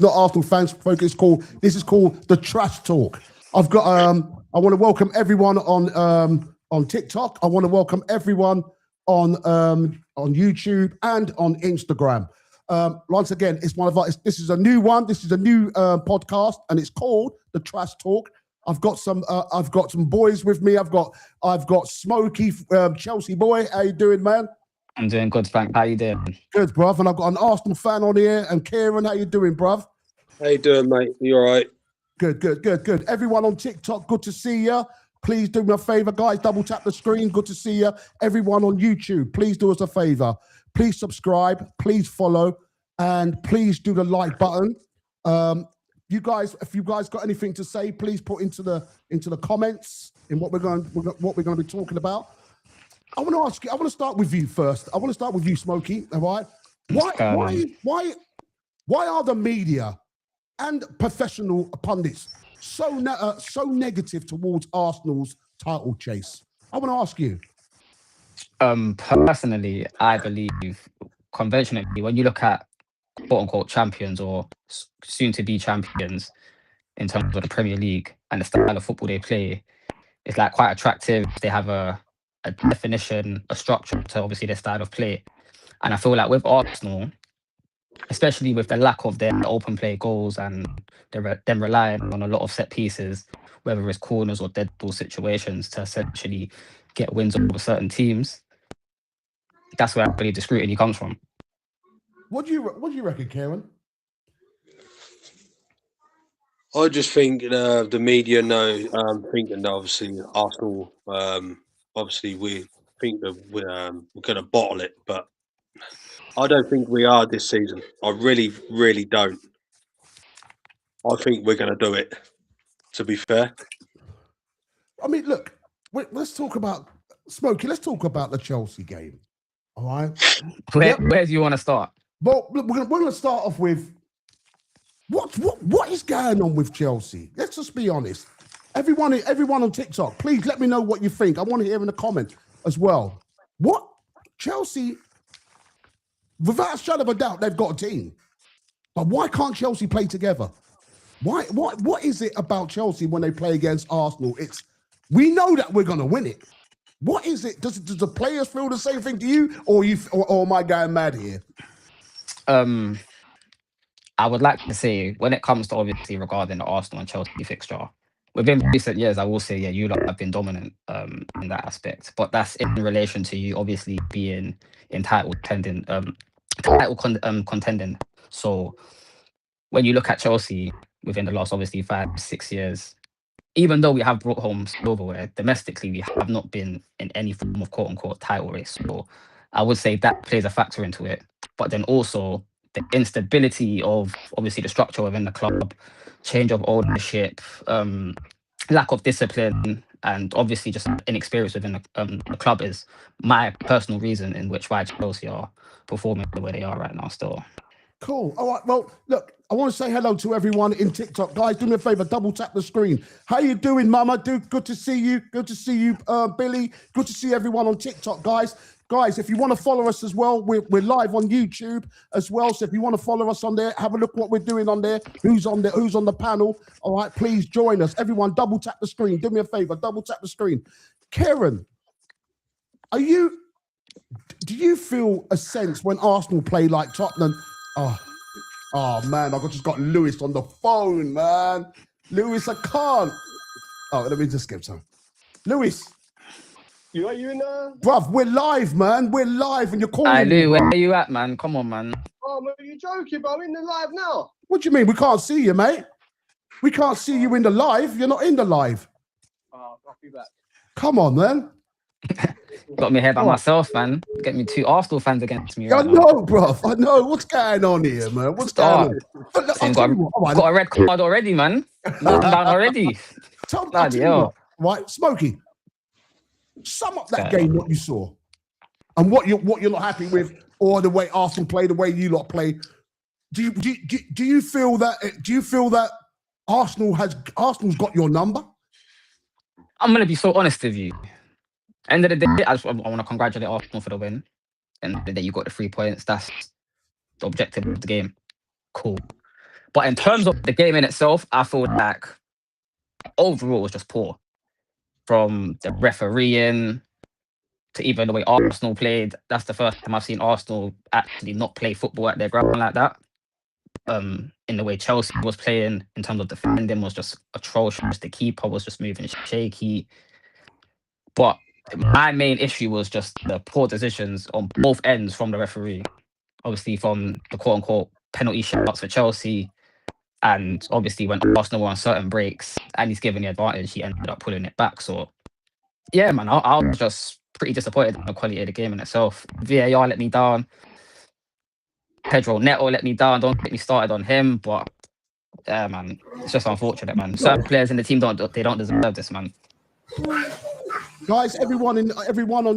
not Arsenal fans, folks. This is called the Trash Talk. I've got I want to welcome everyone on TikTok. I want to welcome everyone on YouTube and on Instagram. Once again, it's one of our. This is a new one. This is a new podcast, and it's called the Trash Talk. I've got some boys with me. I've got Smokey, Chelsea boy. How you doing, man? I'm doing good, Frank. How you doing? Good, bruv. And I've got an Arsenal fan on here. And Kieran, how you doing, bruv? How you doing, mate? You all right? Good. Everyone on TikTok, good to see you. Please do me a favor, guys. Double tap the screen. Good to see you. Everyone on YouTube, please do us a favor. Please subscribe. Please follow, and please do the like button. You guys, if you guys got anything to say, please put into the comments in what we're going to be talking about. I want to ask you. I want to start with you first. I want to start with you, Smokey. All right. Why are the media and professional pundits so negative towards Arsenal's title chase? I want to ask you. Personally, I believe conventionally, when you look at quote unquote champions or soon to be champions in terms of the Premier League and the style of football they play, it's like quite attractive. They have a definition, a structure to obviously their style of play. And I feel like with Arsenal, especially with the lack of their open play goals and them relying on a lot of set pieces, whether it's corners or dead ball situations, to essentially get wins over certain teams, that's where I believe the scrutiny comes from. What do you reckon, Kieran? I just think the media thinking that obviously Arsenal, obviously we think that we're going to bottle it, but I don't think we are this season. I really, really don't. I think we're going to do it, to be fair. I mean, look, let's talk about Smokey. Let's talk about the Chelsea game. All right. Where do you want to start? Well, we're going to start off with what is going on with Chelsea? Let's just be honest. Everyone on TikTok, please let me know what you think. I want to hear in the comments as well. What Chelsea, without a shadow of a doubt, they've got a team. But why can't Chelsea play together? What is it about Chelsea when they play against Arsenal? We know that we're going to win it. What is it? Does the players feel the same thing to you, or am I going mad here? I would like to say, when it comes to obviously regarding the Arsenal and Chelsea fixture, within recent years, I will say, yeah, you lot have been dominant in that aspect. But that's in relation to you obviously being in title contending. So when you look at Chelsea within the last obviously 5-6 years, even though we have brought home silverware, domestically we have not been in any form of quote unquote title race. So I would say that plays a factor into it. But then also the instability of obviously the structure within the club, change of ownership, lack of discipline, and obviously just inexperience within the club is my personal reason in which why Chelsea are performing the way they are right now still. Cool. All right. Well, look, I want to say hello to everyone in TikTok. Guys, do me a favor, double tap the screen. How you doing, Mama? Good to see you. Good to see you, Billy. Good to see everyone on TikTok, guys. Guys, if you want to follow us as well, we're live on YouTube as well. So if you want to follow us on there, have a look what we're doing on there. Who's on the panel? All right, please join us. Everyone, double tap the screen. Do me a favor, double tap the screen. Kieran, do you feel a sense when Arsenal play like Tottenham? Oh man, I just got Lewis on the phone, man. Lewis, I can't. Oh, let me just skip some. Lewis. Are you in there? Bruv, we're live, man. We're live and you're calling. Hi, Lou, where are you at, man? Come on, man. Oh, man, are you joking, bro? I'm in the live now. What do you mean? We can't see you, mate. We can't see you in the live. You're not in the live. Oh, I'll be back. Come on, man. Got me here by myself, man. Get me 2 Arsenal fans against me. I know, bruv. I know. What's going on here, man? What's going on? Got a red card already, man. Down already. Right, Smokey. Sum up that game, what you saw, and what you're not happy with, or the way Arsenal play, the way you lot play. Do you feel that Arsenal's got your number? I'm gonna be so honest with you. End of the day, I want to congratulate Arsenal for the win, and that you got the 3 points. That's the objective of the game. Cool. But in terms of the game in itself, I feel like overall it was just poor. From the refereeing to even the way Arsenal played. That's the first time I've seen Arsenal actually not play football at their ground like that. In the way Chelsea was playing, in terms of defending, was just atrocious. The keeper was just moving shaky. But my main issue was just the poor decisions on both ends from the referee. Obviously, from the quote-unquote penalty shots for Chelsea, and obviously when Arsenal were on certain breaks and he's given the advantage, he ended up pulling it back. So, yeah, man, I was just pretty disappointed in the quality of the game in itself. VAR let me down. Pedro Neto let me down. Don't get me started on him, but yeah, man, it's just unfortunate, man. Certain players in the team don't deserve this, man. Guys, everyone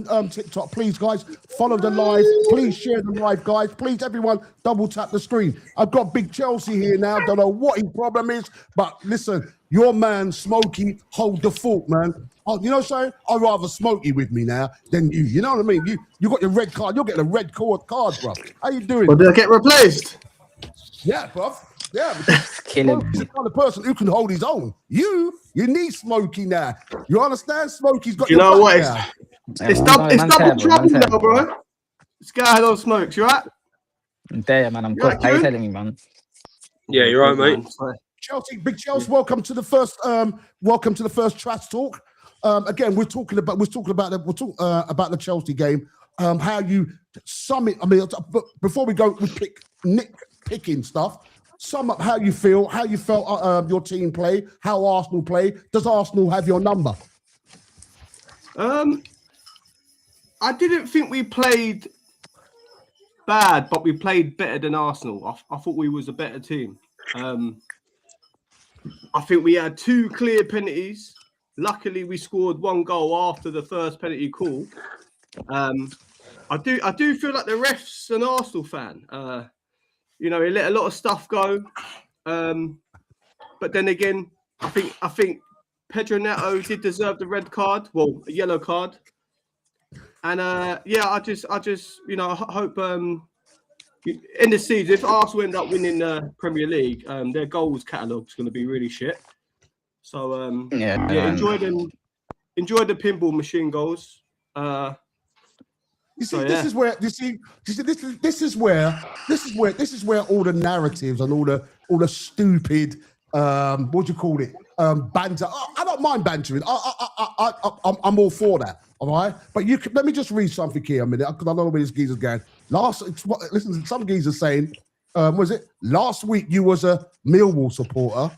on TikTok, please, guys, follow the live. Please share the live, guys. Please, everyone, double tap the screen. I've got Big Chelsea here now. Don't know what his problem is, but listen, your man Smokey hold the fort, man. Oh, you know what I'm saying? I'd rather Smokey with me now than you. You know what I mean? You got your red card. You're getting a red card, bro. How you doing? Well, did I get replaced? Yeah, bro. Yeah, Killing Smokey's me. the kind of person who can hold his own. You need Smokey now. You understand? Smokey's got You your know what? back now. It's double trouble now, bro. This guy don't smoke. You right? I'm there, man. I'm You good. right, How you Kieran? telling me, man? Yeah, you're right, mate. Chelsea, Big Chelsea, welcome to the first trash talk. Again, we're talking about the Chelsea game. How you sum it? I mean, before we go, we picking stuff. Sum up how you feel, how you felt your team play, how Arsenal play. Does Arsenal have your number? I didn't think we played bad, but we played better than Arsenal. I thought we was a better team. I think we had 2 clear penalties. Luckily, we scored 1 goal after the first penalty call. I do feel like the ref's an Arsenal fan. You know, he let a lot of stuff go. But then again, I think Pedro Neto did deserve the red card, well, a yellow card. And yeah, I just you know, I hope in the season, if Arsenal end up winning the Premier League, their goals catalogue is going to be really shit. So yeah, enjoy the pinball machine goals. You see, this is where all the narratives and all the stupid what do you call it? Banter. I don't mind bantering. I'm all for that. All right, but let me just read something here a minute because I don't know where this geezer's going. Listen, some geezer's saying, was it last week you was a Millwall supporter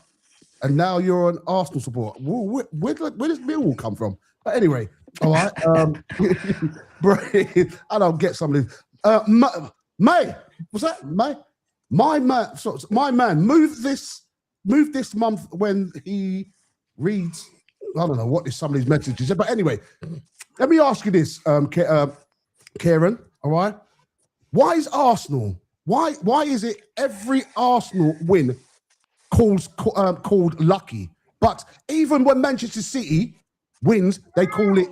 and now you're an Arsenal supporter? Where does Millwall come from? But anyway, all right. I don't get some of this. May, was that May? My man, move this month when he reads. I don't know what some of these messages are, but anyway, let me ask you this, Kieran. All right, why is Arsenal? Why is it every Arsenal win called lucky? But even when Manchester City wins, they call it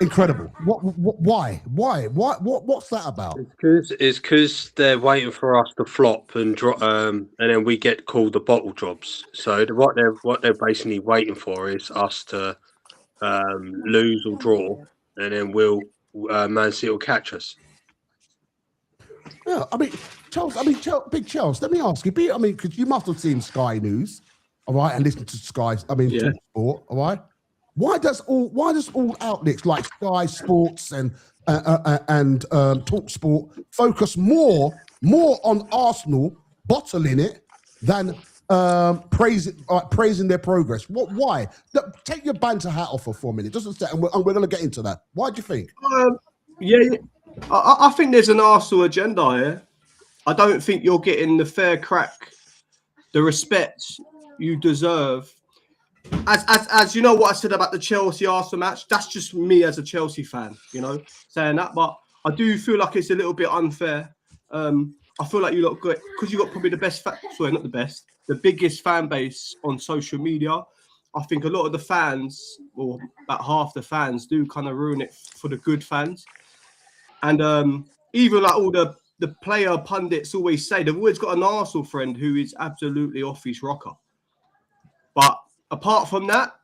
incredible. Why? What's that about? It's because they're waiting for us to flop and drop, and then we get called the bottle jobs. So what they're basically waiting for is us to lose or draw, and then Man City will catch us. Yeah, I mean, Charles. Big Charles. Let me ask you. Because you must have seen Sky News, all right, and listened to Sky. Yeah. talkSPORT, all right. Why does all outlets like Sky Sports and talkSPORT focus more on Arsenal bottling it than praising their progress? Why? Look, take your banter hat off for a minute, just a second, and we're going to get into that. Why do you think? Yeah. I think there's an Arsenal agenda here. I don't think you're getting the fair crack, the respect you deserve. As you know what I said about the Chelsea Arsenal match, that's just me as a Chelsea fan, you know, saying that. But I do feel like it's a little bit unfair. I feel like you look good because you got probably the biggest fan base on social media. I think a lot of the fans, or about half the fans, do kind of ruin it for the good fans. And even like all the the player pundits always say, they've always got an Arsenal friend who is absolutely off his rocker. But apart from that,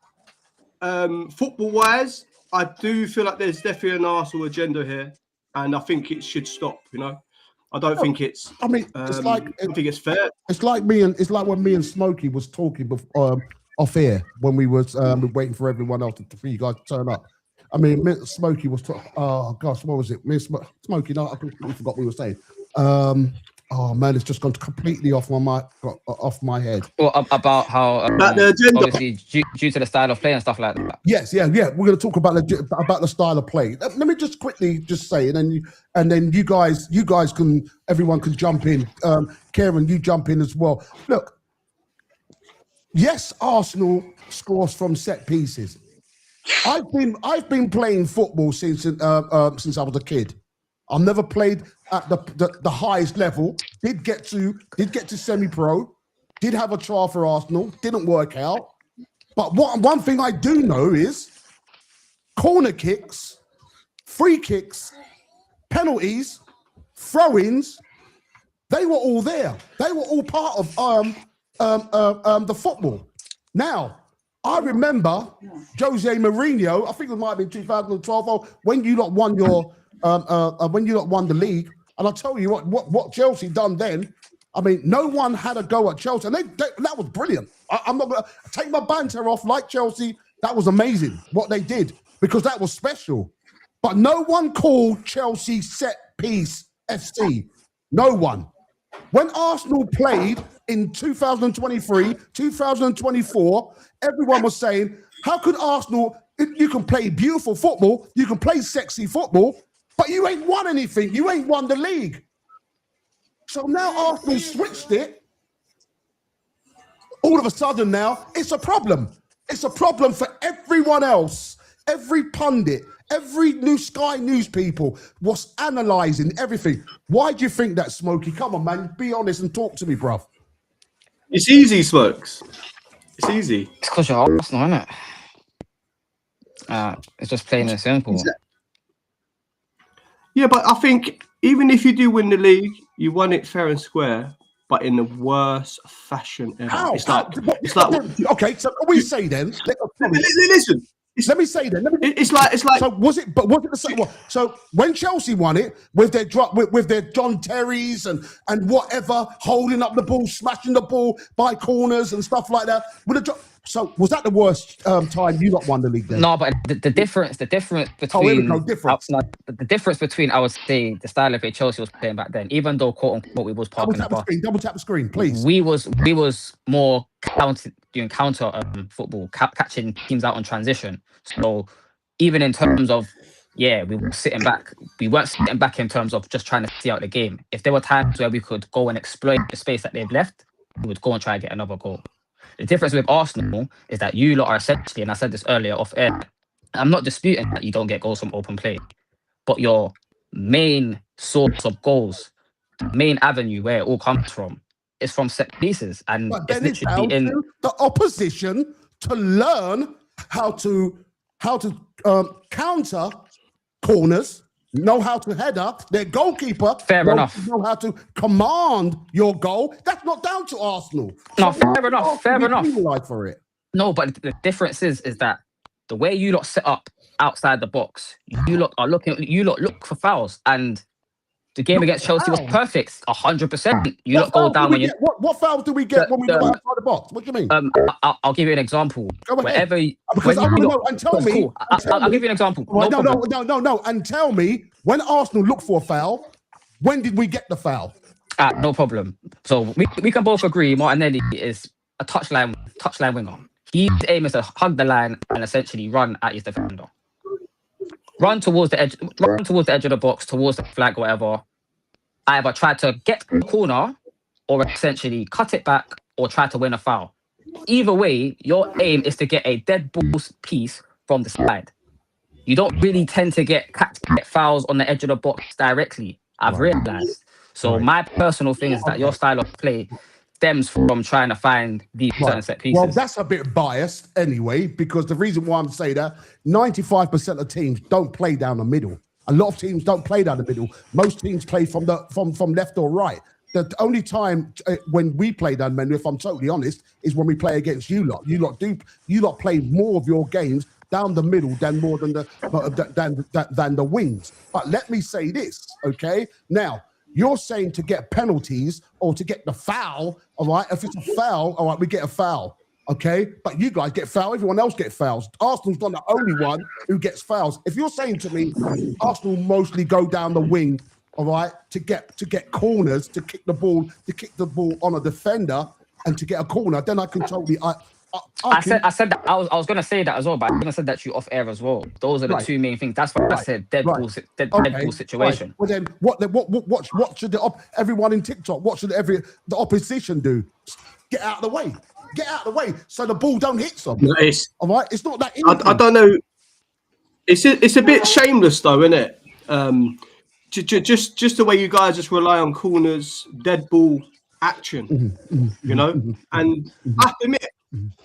football-wise, I do feel like there's definitely an Arsenal agenda here, and I think it should stop. I don't think it's. I mean, it's like I think it's fair. It's like when me and Smokey was talking off air when we was waiting for everyone else for you guys to turn up. I mean, Smokey was talking. Oh gosh, what was it? Me and Smokey. No, I completely forgot what we were saying. Oh man, it's just gone completely off my head. Well, about how the agenda. obviously due to the style of play and stuff like that. Yes, yeah. We're going to talk about the style of play. Let me just quickly say, and then you guys everyone can jump in. Karen, you jump in as well. Look, yes, Arsenal scores from set pieces. I've been playing football since I was a kid. I've never played at the highest level. Did get to semi-pro. Did have a trial for Arsenal. Didn't work out. But one thing I do know is corner kicks, free kicks, penalties, throw-ins. They were all there. They were all part of the football. Now, I remember Jose Mourinho. I think it might have been 2012 when you lot won your. When you won the league, and I'll tell you what Chelsea done then. I mean, no one had a go at Chelsea, and that was brilliant. I'm not going to take my banter off like Chelsea. That was amazing what they did because that was special. But no one called Chelsea set piece FC. No one. When Arsenal played in 2023, 2024, everyone was saying, how could Arsenal, you can play beautiful football, you can play sexy football, but you ain't won anything. You ain't won the league. So now Arsenal switched it. All of a sudden now, it's a problem. It's a problem for everyone else. Every pundit, every new Sky News people was analysing everything. Why do you think that, Smokey? Come on, man. Be honest and talk to me, bruv. It's easy, Smokes. It's easy. It's because you're Arsenal, isn't it? It's just plain and simple. Yeah, but I think even if you do win the league, you won it fair and square, but in the worst fashion ever. How? It's like okay. So we say then. Listen. Let me say then. It's like. So was it the same? So when Chelsea won it with their with their John Terrys and whatever, holding up the ball, smashing the ball by corners and stuff like that. So was that the worst time you not won the league then? No, but the difference between the difference between I would say the style of play Chelsea was playing back then, even though quote unquote we was parking the bus. Double tap the screen, please. We was more doing counter football, catching teams out on transition. So even in terms of we were sitting back. We weren't sitting back in terms of just trying to see out the game. If there were times where we could go and exploit the space that they've left, we would go and try and get another goal. The difference with Arsenal is that you lot are essentially, and I said this earlier off air, I'm not disputing that you don't get goals from open play, but your main source of goals, the main avenue where it all comes from, is from set pieces. And it's literally in the opposition to learn how to counter corners, know how to header, their goalkeeper know how to command your goal. That's not down to Arsenal. No, fair enough. Like for it. No, but the difference is that the way you lot set up outside the box, you lot look for fouls, and the game against Chelsea was perfect, 100%. You lot go down when you. What fouls do we get when we go outside the box? What do you mean? I'll give you an example. Go ahead. I'll give you an example. No. And tell me, when Arsenal look for a foul, when did we get the foul? No problem. So we can both agree Martinelli is a touchline winger. His aim is to hug the line and essentially run at his defender. Run towards the edge of the box, towards the flag, whatever. Either try to get the corner or essentially cut it back or try to win a foul. Either way, your aim is to get a dead ball piece from the side. You don't really tend to get fouls on the edge of the box directly, I've realised. So my personal thing is that your style of play stems from trying to find these certain set pieces. Well, that's a bit biased anyway, because the reason why I'm saying that, 95% of teams don't play down the middle. A lot of teams don't play down the middle. Most teams play from left or right. The only time when we play down men, if I'm totally honest, is when we play against you lot. You lot play more of your games down the middle than the wings. But let me say this, okay? Now, you're saying to get penalties or to get the foul, all right? If it's a foul, all right, we get a foul, okay? But you guys get foul, everyone else gets fouls. Arsenal's not the only one who gets fouls. If you're saying to me, Arsenal mostly go down the wing, all right, to get corners, to kick the ball on a defender and to get a corner, then I can totally... I said that. I was going to say that as well, but I'm going to say that to you off air as well. Those are the two main things. That's what I said. Dead ball situation. Right. Well, then what should everyone in TikTok? What should the opposition do? Get out of the way. Get out of the way so the ball don't hit someone. Nice. All right, it's not that. I don't know. It's a bit shameless though, isn't it? Just the way you guys just rely on corners, dead ball action, you know. And I have to admit,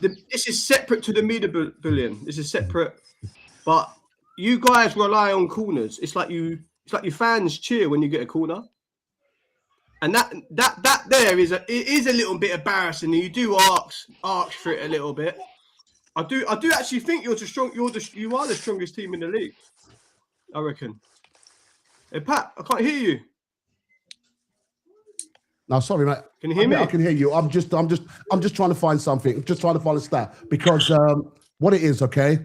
this is separate to the media billion. This is separate, but you guys rely on corners. It's like your fans cheer when you get a corner, and that there is a little bit embarrassing. You do ask for it a little bit. I do actually think you are the strongest team in the league. I reckon. Hey Pat, I can't hear you. No, sorry, mate. Can you hear me? I can hear you. I'm just trying to find something. I'm just trying to find a stat because what it is, okay?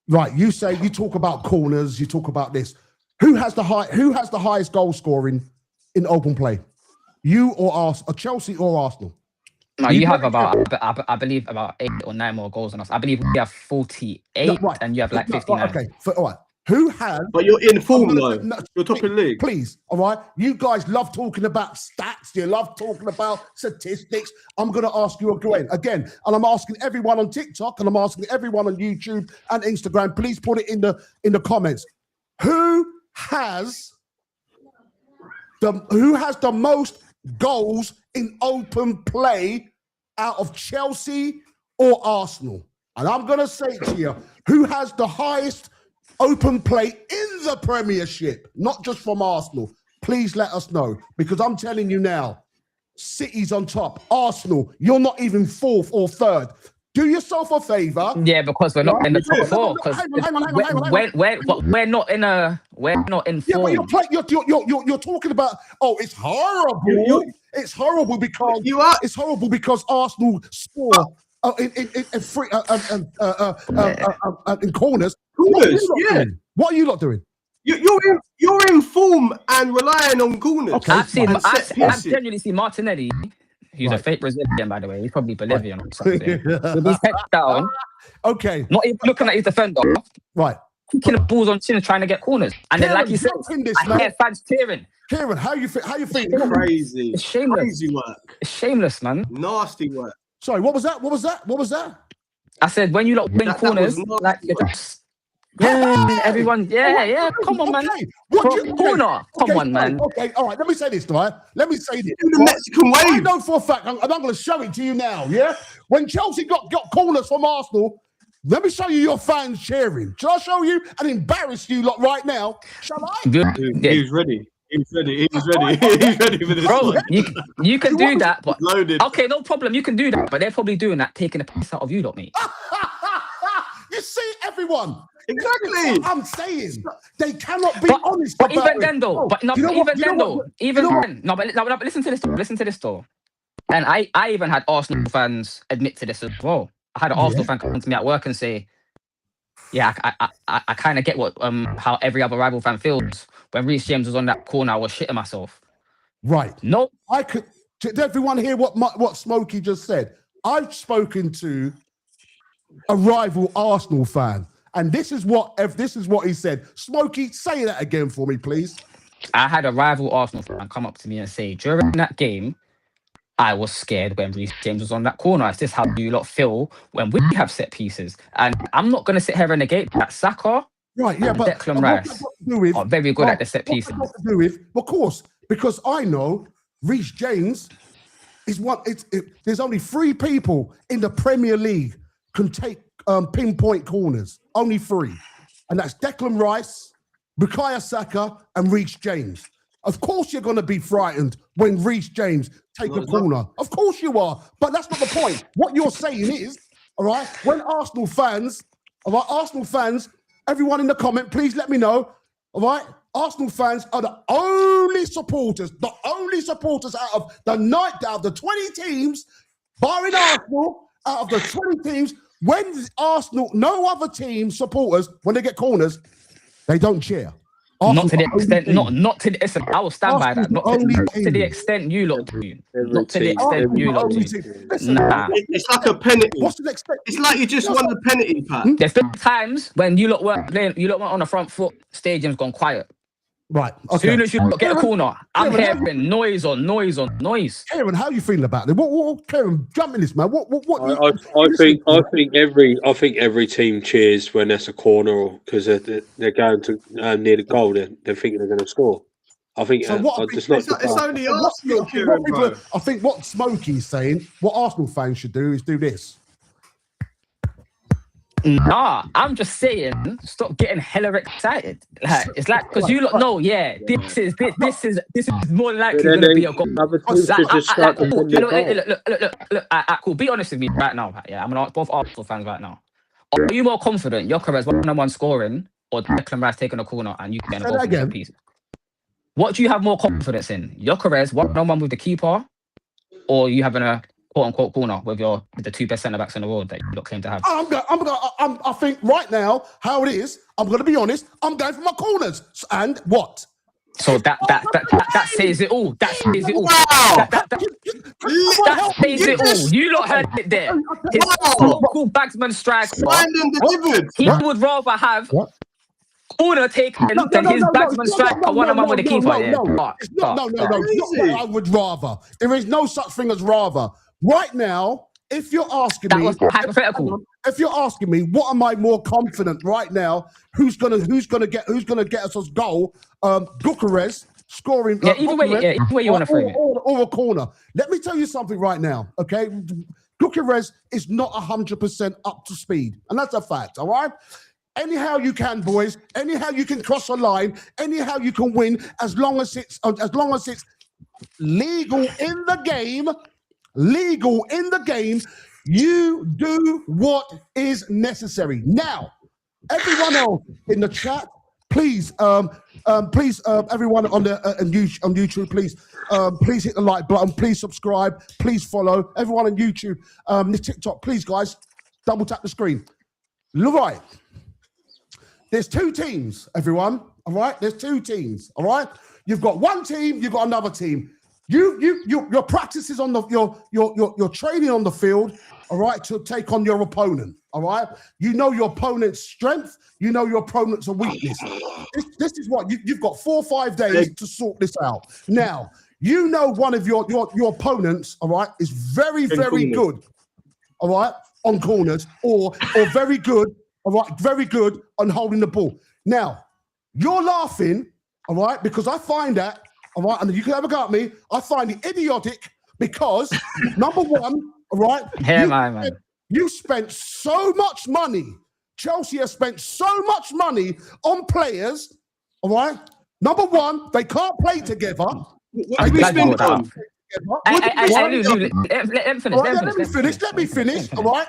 Right, you talk about corners, you talk about this. Who has the highest goal scoring in open play? You or Chelsea or Arsenal? No, you have about I believe about 8 or 9 more goals than us. I believe we have 48, no, right. and you have like 59. Okay, all right. Who has? But you're in form though. You're top of the league. Please, all right. You guys love talking about stats. You love talking about statistics. I'm going to ask you again, and I'm asking everyone on TikTok, and I'm asking everyone on YouTube and Instagram. Please put it in the comments. Who has the most goals in open play out of Chelsea or Arsenal? And I'm going to say to you, who has the highest open play in the Premiership, not just from Arsenal? Please let us know, because I'm telling you now, City's on top. Arsenal, you're not even 4th or 3rd. Do yourself a favour. Yeah, because we're not in the top 4. Because we're not in form. Yeah, but you're talking about. Oh, it's horrible. It's horrible because It's horrible because Arsenal score in corners. What are you lot doing? You're in form and relying on corners. Okay, I've genuinely seen Martinelli, who's a fake Brazilian, by the way. He's probably Bolivian or something. With his head down. Okay. Not even looking at his defender. Right. Kicking the balls on chin, trying to get corners. And then, like you said, I hear fans cheering. Kieran, how you think? Crazy. It's shameless. Crazy work. It's shameless, man. Nasty work. Sorry, what was that? I said, when you lot win corners, like you're just... Yeah, everyone. Yeah. Come on, man. Corner. Come on, man. Okay, all right. Let me say this, right? Let me say this. The Mexican wave. I know for a fact, and I'm going to show it to you now, yeah? When Chelsea got corners from Arsenal, let me show you your fans cheering. Shall I show you and embarrass you lot right now? Shall I? He's ready. He's ready for this. Bro, you can do that, but loaded. Okay, no problem. You can do that, but they're probably doing that, taking the piss out of you lot, mate. You see, everyone. Exactly. I'm saying they cannot be honest. But about even then, though. But listen to this. Listen to this, though. And I even had Arsenal fans admit to this as well. I had an Arsenal fan come to me at work and say, "Yeah, I kind of get what how every other rival fan feels when Reece James was on that corner. I was shitting myself." Right. No, I could. Did everyone hear what Smokey just said? I've spoken to a rival Arsenal fan, and this is what he said. Smokey, say that again for me, please. I had a rival Arsenal fan come up to me and say, during that game, I was scared when Reece James was on that corner. Is this how you lot feel when we have set pieces? And I'm not going to sit here and negate that. Saka, right? Yeah, but Declan Rice are very good at the set pieces. What to do with? Of course, because I know Reece James is one. There's only 3 people in the Premier League can take pinpoint corners. Only 3, and that's Declan Rice, Bukayo Saka and Reece James. Of course you're going to be frightened when Reece James take a corner. Of course you are. But that's not the point. What you're saying is, all right, when Arsenal fans, all right, Arsenal fans, everyone in the comment, please let me know, all right? Arsenal fans are the only supporters out of the 20 teams, barring Arsenal, out of the 20 teams, when Arsenal, no other team supporters, when they get corners, they don't cheer. Not to the extent, not to the extent. I will stand by that. Not to the extent you lot do. Not to the extent you lot do. Nah. It's like a penalty. What's the extent? It's like you just won the penalty, Pat. There's been times when you lot weren't playing, you lot went on the front foot, stadium's gone quiet. Right. As soon as you get a corner, I'm hearing noise on noise on noise. Kieran, how are you feeling about it? What Kieran, jump in this, man. I think every team cheers when there's a corner because they're going to near the goal. They're thinking they're going to score. I think so it's only Arsenal, Kieran, bro. I think what Smokey's saying, what Arsenal fans should do is do this. Nah, I'm just saying, stop getting hella excited. Like, it's like because you lot know, yeah, this is more likely going to be a goal. Look, cool. Be honest with me right now. Yeah, I'm gonna ask both Arsenal fans right now. Are you more confident Gyökeres 1-on-1 scoring or Declan Rice taking a corner and you getting a goal from the piece? What do you have more confidence in? Gyökeres 1-on-1 with the keeper, or you having a quote-unquote corner with the two best centre-backs in the world that you don't claim to have? I think right now, how it is, I'm going to be honest, I'm going for my corners. And what? So that says it all. That says it all. Wow. That says it all. You lot heard it there. His cool bagsman striker, he would rather have corner taken than his bagsman striker one-on-one with the keeper. I would rather. There is no such thing as rather. Right now, if you're asking me, that was hypothetical. If you're asking me, what am I more confident right now? Who's gonna get us a goal? Gyökeres scoring. Either way you want to frame it, or a corner. Let me tell you something right now, okay? Gyökeres is not 100% up to speed, and that's a fact. All right. Anyhow you can, boys. Anyhow you can cross a line. Anyhow you can win, as long as it's legal in the game. Legal in the game, you do what is necessary. Now, everyone else in the chat, please, everyone on YouTube, please hit the like button, please subscribe, please follow. Everyone on YouTube, the TikTok, please, guys, double tap the screen. Right, there's two teams, everyone. All right, there's two teams. All right, you've got one team, you've got another team. Your practice is on your training on the field, all right, to take on your opponent, all right. You know your opponent's strength, you know your opponent's weakness. This is what you've got 4 or 5 days to sort this out. Now you know one of your opponents, all right, is very good, all right, on corners or very good, all right, very good on holding the ball. Now you're laughing, all right, because I find that. All right, and you can have a go at me. I find it idiotic because, number one, all right, you spent so much money. Chelsea has spent so much money on players, all right? Number one, they can't play together. Let me finish, all right?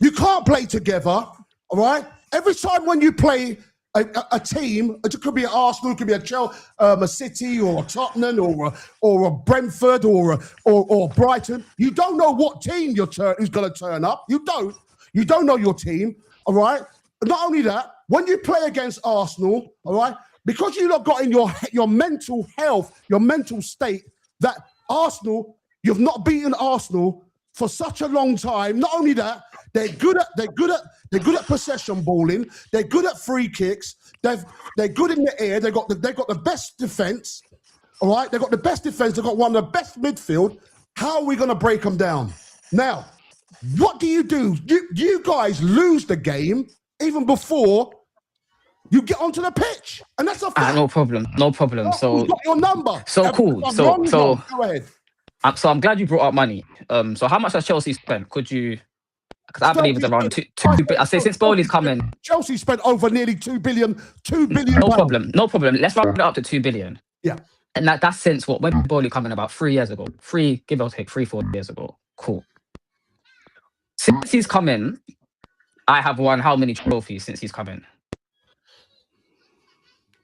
You can't play together, all right? Every time when you play a team, it could be an Arsenal, it could be a Chelsea, a City, or a Tottenham, or a Brentford, or Brighton. You don't know what team who's going to turn up. You don't know your team. All right. Not only that, when you play against Arsenal, all right, because you lot got in your mental health, your mental state, that Arsenal, you've not beaten Arsenal for such a long time. Not only that, they're good at possession balling. They're good at free kicks. They're good in the air. They've got the best defense. All right, they've got the best defense. They've got one of the best midfield. How are we going to break them down? Now, what do? You guys lose the game even before you get onto the pitch, and that's a fact. No problem. So got your number. So cool. So go ahead. So I'm glad you brought up money. So how much has Chelsea spent? Could you because I believe it's around two. I say since Bowley's coming, Chelsea spent over nearly 2 billion. 2 billion. no pounds. problem. Let's round it up to 2 billion. Yeah. And that's since what? When Bowley coming about 3 years ago, give or take 3-4 years ago. Cool. Since he's come in, I have won how many trophies since he's come in?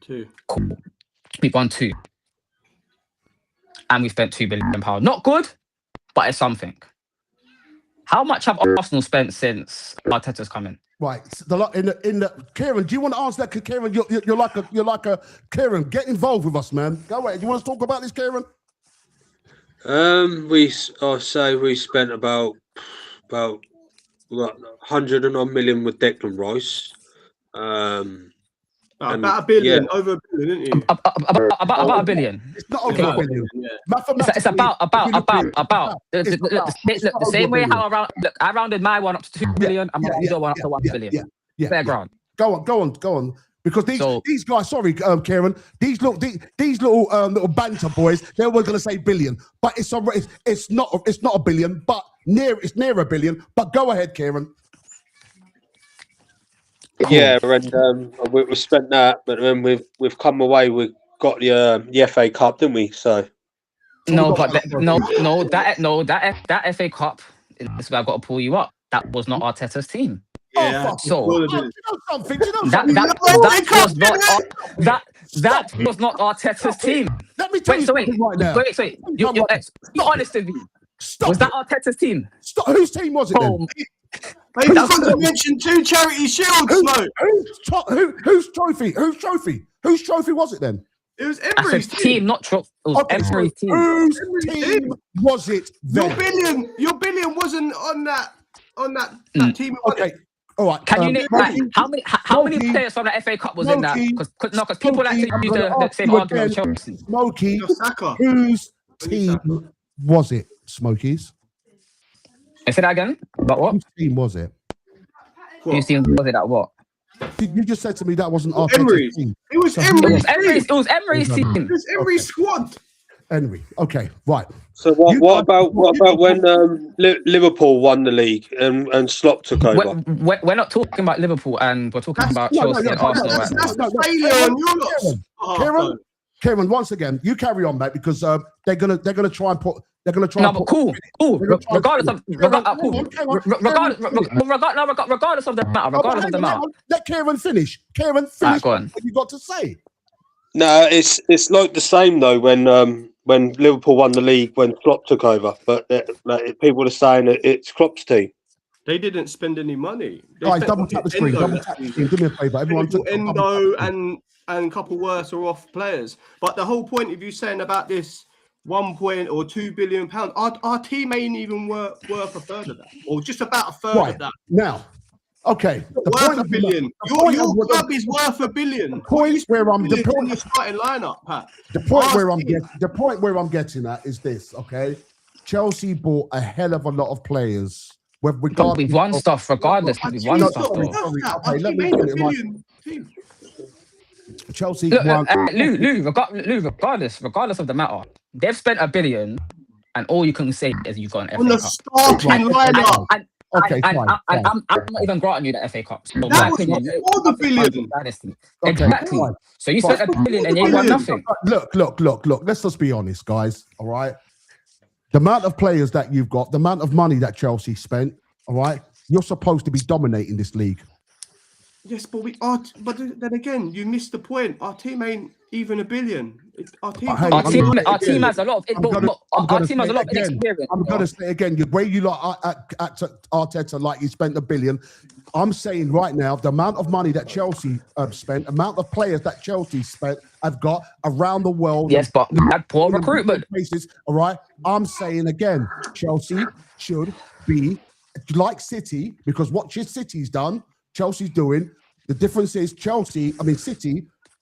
2. Cool. We've won 2. And we spent £2 billion. Not good, but it's something. How much have Arsenal spent since Arteta's come in? Right. In the Kieran, do you want to answer that? 'Cause Kieran, you're like a Kieran. Get involved with us, man. Go ahead. You want to talk about this, Kieran? We spent about 100 million with Declan Rice. About a billion, over a billion, isn't it? About a billion. It's not over a billion. It's about. The same way how I rounded my one up to 2 billion. I'm rounding your one up to 1 billion. Fair ground. Go on. Because these guys, sorry, Kieran, these little banter boys, they were going to say billion, but it's not a billion, but it's near a billion. But go ahead, Kieran. Cool. Yeah, and we spent that, but then we've come away. We got the FA Cup, didn't we? So that FA Cup. This is where I've got to pull you up. That was not Arteta's team. Yeah, so Do you know something? That was not Arteta's team. Let me tell you something right now. Wait. You're honest with me. Stop. Was that Arteta's team? Stop. Whose team was it then? They forgot to mention 2 charity shields, mate. Whose trophy? Whose trophy was it then? It was Emery's team, not trophy. It was Emery's team. Whose team was it then? Your billion wasn't on that team. Okay. All right. Can you name how many players from the FA Cup was in that? Because people like to use the same argument with Chelsea. Smokey, whose team was it, Smokies? Say that again? About what? Whose team was it? Whose team was it at what? You just said to me that wasn't Arteta's team. It was Emery's team. It was Emery's squad. Emery. Okay, right. So what about when Liverpool won the league and Slot took over? We're not talking about Liverpool, and we're talking about Chelsea and Arsenal. That's failure on your lots. Kieran, once again, you carry on, mate, because they're gonna try and put. They're gonna try. No, but cool. Regardless of the matter. Let Kieran finish. What you got to say? No, it's like the same though when Liverpool won the league when Klopp took over, but people are saying it's Klopp's team. They didn't spend any money. Guys, double tap the screen. Do me a favour, everyone. Endo and a couple worse or off players. But the whole point of you saying about this 1 or 2 billion pounds, our team ain't even worth a third of that, or just about a third of that. Now, okay, worth $1 billion. Your club is worth $1 billion. The point where I'm the starting lineup, Pat. The point where I'm getting at is this. Okay, Chelsea bought a hell of a lot of players. We've won stuff regardless. We've won stuff though. Chelsea. Lou, regardless of the matter, they've spent $1 billion, and all you can say is you've got an FA Cup. On the starting lineup. Okay, fine. I'm not even granting you the FA Cup. So that was before the billion. Exactly. Fine. So you spent $1 billion and you won nothing. Look. Let's just be honest, guys. All right. The amount of players that you've got, the amount of money that Chelsea spent. All right. You're supposed to be dominating this league. Yes, but but then again, you missed the point. Our team ain't even $1 billion. Our team has a lot of inexperience. I'm gonna say again, the way you at Arteta like you spent $1 billion. I'm saying right now, the amount of money that Chelsea spent, amount of players that Chelsea have got around the world. Yes, but we had poor recruitment. All right. I'm saying again, Chelsea should be like City, because what City's done, Chelsea's doing. The difference is City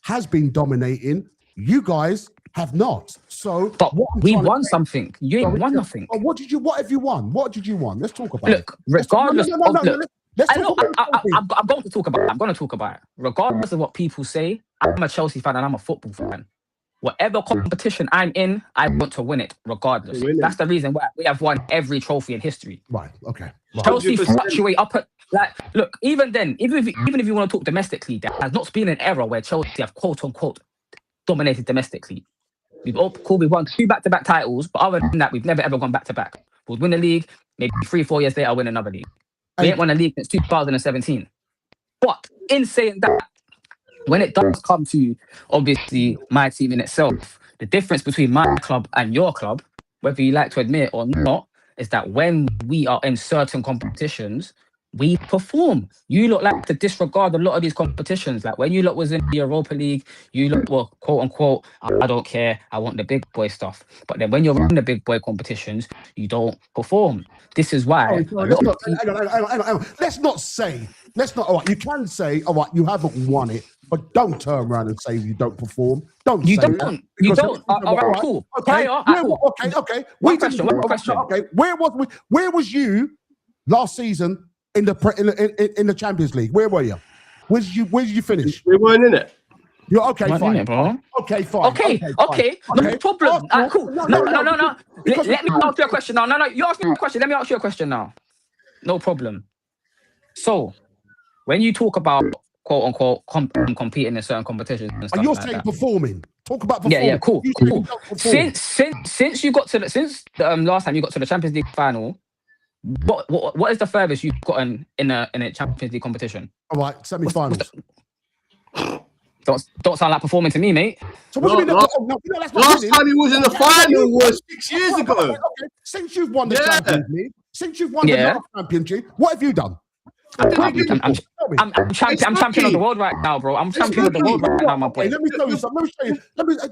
has been dominating. You guys have not. So, but we won something. You ain't won nothing. What have you won? What did you won? Let's talk about it. Look, regardless I'm going to talk about it. Regardless of what people say, I'm a Chelsea fan and I'm a football fan. whatever competition I'm in, I want to win it regardless. To win it. That's the reason why we have won every trophy in history. Right. Okay. Right. Chelsea 100%. fluctuate up at, like, look, even then, even if you want to talk domestically, there has not been an era where Chelsea have quote unquote dominated domestically. We've won 2 back-to-back titles, but other than that, we've never ever gone back-to-back. We'll win a league, maybe 3-4 years later, win another league. We ain't won a league since 2017. But in saying that, when it does come to obviously my team in itself, the difference between my club and your club, whether you like to admit it or not, is that when we are in certain competitions, we perform. You look like to disregard a lot of these competitions. Like when you lot was in the Europa League, you look, well, quote unquote, I don't care, I want the big boy stuff. But then when you're in the big boy competitions, you don't perform. This is why. Let's not say. All right, you can say, all right, you haven't won it, but don't turn around and say you don't perform. Don't. You say don't. that, You because don't. All right, cool. Okay. Okay. One question. Okay. Where was you last season in the Champions League? Where were you? Where did you finish? We weren't in it. You're okay, Not in fine. it, bro. Okay, fine. Okay. No problem. Cool. No. Let me ask you a question now. No. You ask me a question. Let me ask you a question now. No problem. So, when you talk about quote unquote competing in certain competitions and stuff, you're like saying that. performing. Talk about performing. Yeah, cool. You say you don't perform. Since you got to the last time you got to the Champions League final, what is the furthest you've gotten in a Champions League competition? All right, semi-finals. Don't sound like performing to me, mate. So what do you mean? Last time he was in the final was 6 years ago. Okay. Since you've won the Champions League, since you've won the last championship, what have you done? I'm champion of the world right now, bro. I'm champion of the world right now, my boy. Let me tell you something.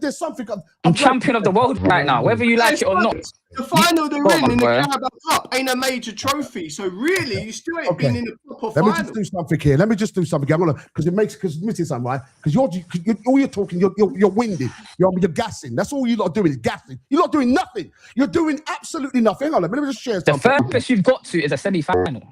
There's something. I'm champion of the world right now, whether you like it or not. The final they're in the Carabao Cup ain't a major trophy, so really you still ain't been in the proper final. Let me just do something here. Because admitting something, right? Because all you're talking, you're winded. You're gassing. That's all you're not doing is gassing. You're not doing nothing. You're doing absolutely nothing. Hang on, let me just share something. The furthest you've got to is a semi-final.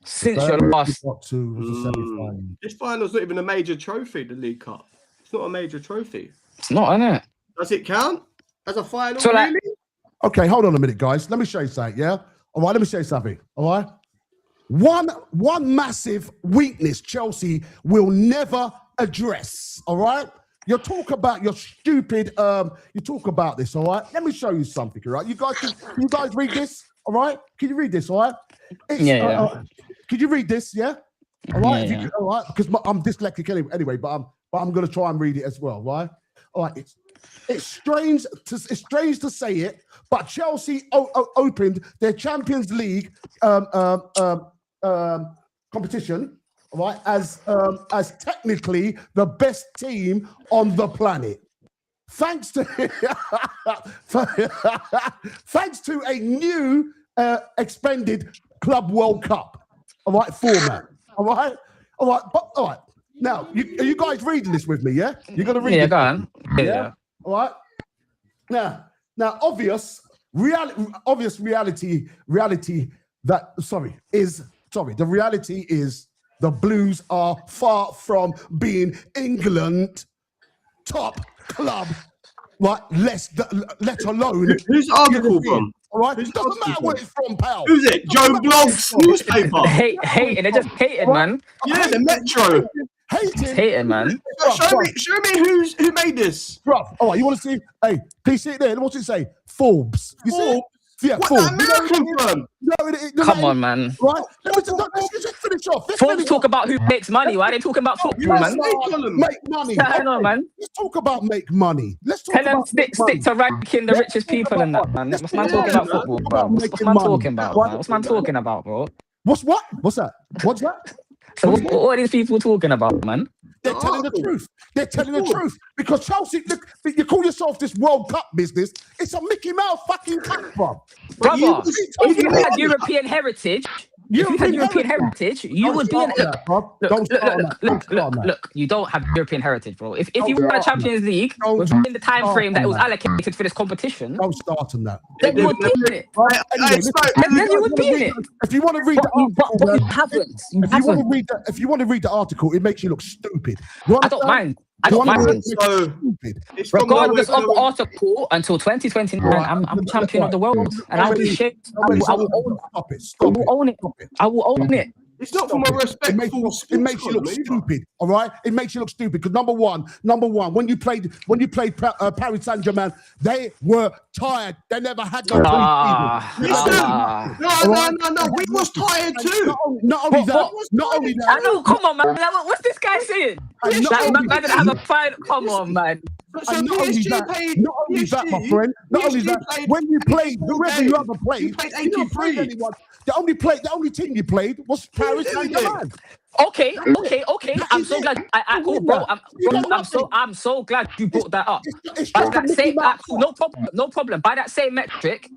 Since your last semi-final. This final's not even a major trophy, the League Cup. It's not a major trophy. It's not, innit? Does it count as a final? So, like, really? Okay, hold on a minute, guys. Let me show you something, yeah? All right, let me show you something, all right? One massive weakness Chelsea will never address, all right? You talk about your stupid, you talk about this, all right? Let me show you something, all right? You guys read this, all right? Can you read this, all right? Could you read this, yeah? All right, Yeah. all right, because I'm dyslexic anyway, but I'm going to try and read it as well, right? All right, it's strange to say it, but Chelsea opened their Champions League competition, right, as technically the best team on the planet, thanks to a new expanded Club World Cup, all right, format, all right. Now, are you guys reading this with me? Yeah, you're gonna read it. Yeah, go on. Yeah. All right. Now, obvious reality. The reality is the Blues are far from being England top club, right? Let alone. Who's the article from? All right. It doesn't matter where it's from, pal. Who's it? Joe Blogg's newspaper. Hating. They're just hating, man. Yeah, the Metro. Hating, man. Show me who made this. Bruv, all right, you want to see? Hey, can you see it there? What's it say? Forbes. You see it? Yeah, What Forbes. that American firm? Come on, man. Right? Let's just finish off. Forbes talk about who makes money. Why are they talking about football, man? Make money. I know, man. Let's talk about make money. Tell them stick to ranking the richest people and that, man. What's man talking about football, bro? What's man talking about, man? What's man talking about, bro? What's that? What's that? So what are these people talking about, man? They're telling the truth. They're telling the truth. Because Chelsea, look, you call yourself this World Cup business. It's a Mickey Mouse fucking cup, bro. Brother, if you had European heritage, you would be in Look, you don't have European heritage, bro. If you won a Champions League within the time frame that was allocated for this competition, don't start on that. Then you would be in it. Then you would be in it. If you want to read the article, but you haven't. if you want to read the article, it makes you look stupid. I don't mind. I don't mind. So Stupid. it's from Regardless nowhere of to the nowhere. article, until 2029, I'm champion of the world, and I'll be shaped. I will own Stop it. I Stop will it. own it. Stop it. I will own it. It's not from a Stop it. respectful It makes you look sports column either. stupid. All right, it makes you look stupid because number one, when you played Paris Saint-Germain, they were tired. They never had no No. We was tired too. Not only that. I know. Come on, man. Like, what's this guy saying? And not Like, only man, that- have a fight. Come on, man. So And not only that, my friend, not only that, when you played, whoever you ever played, you played you didn't play 83. anyone. The only team you played was Paris Saint-Germain. Okay. I'm so glad. Cool, bro. I'm so glad you brought that up. It's By just that a same, Mickey Mouse. no problem. By that same metric,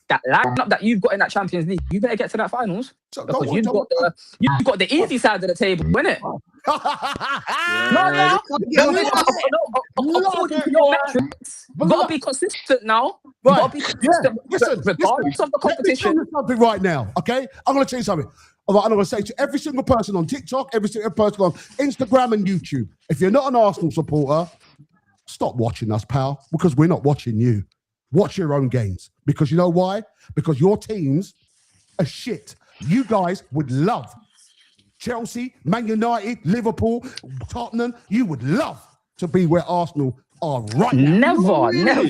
that lineup that you've got in that Champions League, you better get to that finals So because don't- you've got the easy side of the table, innit? According to your metrics, you gotta be consistent now. You Right. gotta be consistent, Listen, regardless of the Let me tell competition. you something right now, okay? I'm going to tell you something. All right, I'm going to say to every single person on TikTok, every single person on Instagram and YouTube, if you're not an Arsenal supporter, stop watching us, pal, because we're not watching you. Watch your own games. Because you know why? Because your teams are shit. You guys would love Chelsea, Man United, Liverpool, Tottenham. You would love to be where Arsenal are right now. Never.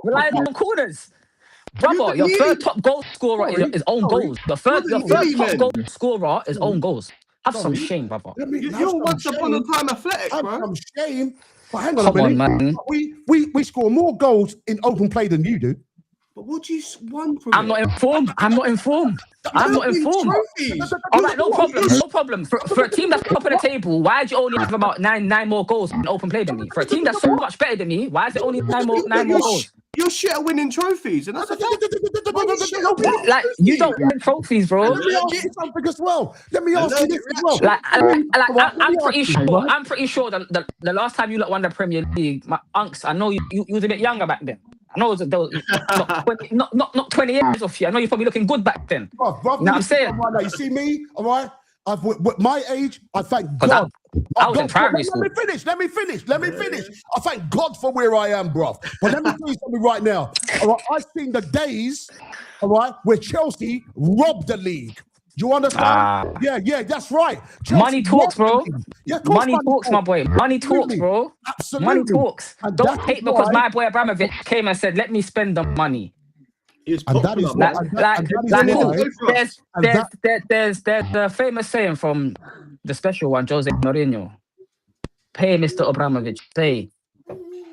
Relying on corners. Brother, your third top goal scorer is own goals. Your third top goal scorer is own goals. Have some shame, brother. You're once upon a time athletic, Have bro. some shame. But hang on Come a on, minute. man. We score more goals in open play than you do. But what do you want from I'm not informed. Trophies. All right, no problem. For a team that's top of the table, why do you only have about nine more goals in open play than me? For a team that's so much better than me, why is it only nine more goals? You're shit at winning trophies, and that's a fact. Like, you don't win trophies, bro. Let me ask you something as well. Let me ask you this as well. I'm pretty sure that the last time you won the Premier League, my unks, I know you was a bit younger back then. I know there was not 20 years off you. I know you're probably looking good back then. Bruv, You know what I'm saying? right now, you see me, all right? With my age, I thank But God. I was in primary school. Let me finish. I thank God for where I am, bruv. But let me tell you something right now. All right, I've seen the days, all right, where Chelsea robbed the league. Do you understand? Yeah, that's right. Chelsea Money talks, robbed the bro. league. Yeah, of course Money talks, my boy. Money talks, bro. Absolutely. Money talks. And Don't that hate is because why- my boy Abramovich came and said, "Let me spend the money." And that is Like, why. there's the famous saying from the special one, Jose Mourinho. Pay Mr. Abramovich. Pay.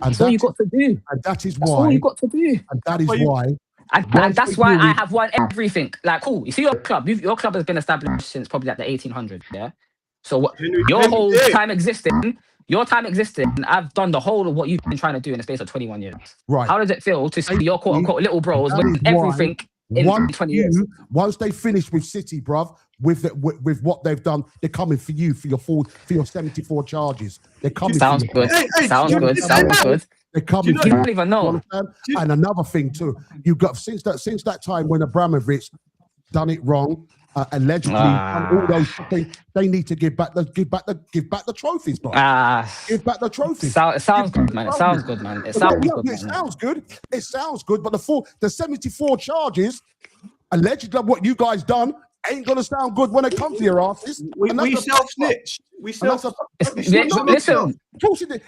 That's all you got to do. And that is That's all why. you got to do. And that is why. And that's why I have won everything. Like, cool. You see your club. Your club has been established since probably like the 1800s. Yeah. So your whole time existing, I've done the whole of what you've been trying to do in the space of 21 years. Right. How does it feel to see your quote unquote little bros win everything in 20 years? Once they finish with City, bruv, with what they've done, they're coming for you for your 74 charges. They're coming. Sounds for you. good. Sounds good. They're coming. You don't even know. And another thing too, you got since that time when Abramovich done it wrong, allegedly, and all those things, they need to give back the trophies, bro. Give back the trophies. It sounds good, man. It sounds good, man. It sounds good, but the 74 charges, allegedly what you guys done, ain't gonna sound good when it comes to your asses. We self-snitch. Listen,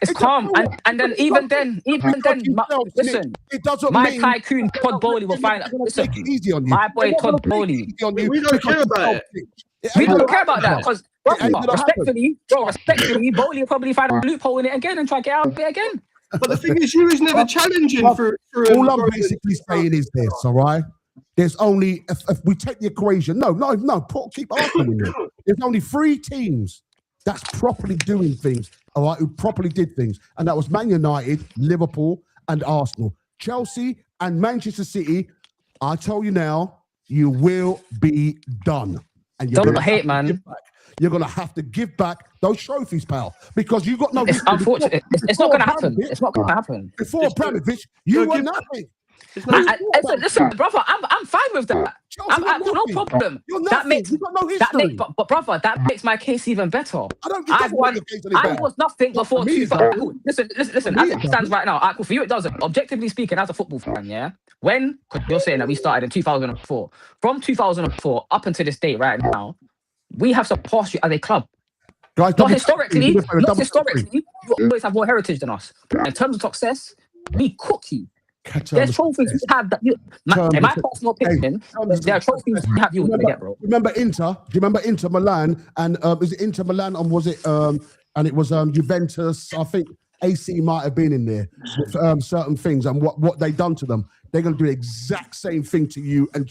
it's calm, and then even then, listen. It doesn't my mean tycoon Todd Bowley will find out. Listen, take it easy on you. my boy Todd Bowley. We don't care about it. We don't care about that because respectfully, Bowley will probably find a loophole in it again and try to get out of it again. But the thing is, you was never challenging for all I'm basically saying is this, all right? There's only, if we take the equation, keep arguing it. There's only 3 teams that's properly doing things, all right, who properly did things. And that was Man United, Liverpool, and Arsenal. Chelsea and Manchester City, I tell you now, you will be done. And you're Don't hate, man. You're going to have to give back those trophies, pal, because you got no... It's unfortunate. It's not going to happen. It's not going to happen. Before Abramovich, you were nothing. Listen, brother, I'm fine with that. Chelsea, I've got no nothing. problem. You're That nothing. makes You've got no that history. make, but brother, that makes my case even better. I don't. It I've doesn't won. make your case any I better. was nothing Not before for me, it 2000. doesn't. Cool. Listen. For As me, it it stands doesn't. right now, cool. For you, it doesn't. Objectively speaking, as a football fan, yeah. When, because you're saying that we started in 2004. From 2004 up until this date, right now, we have surpassed you as a club. Guys, Not double tap. historically. Do me a favour, Not double tap the screen. historically. You always have more heritage than us. But in terms of success, we cook you. Catch There's on. trophies we have that you. In my personal opinion, there are trophies we have you would get, bro. Remember Inter? Do you remember Inter Milan? And is it Inter Milan or was it and it was Juventus? I think AC might have been in there with certain things and what they done to them. They're gonna do the exact same thing to you and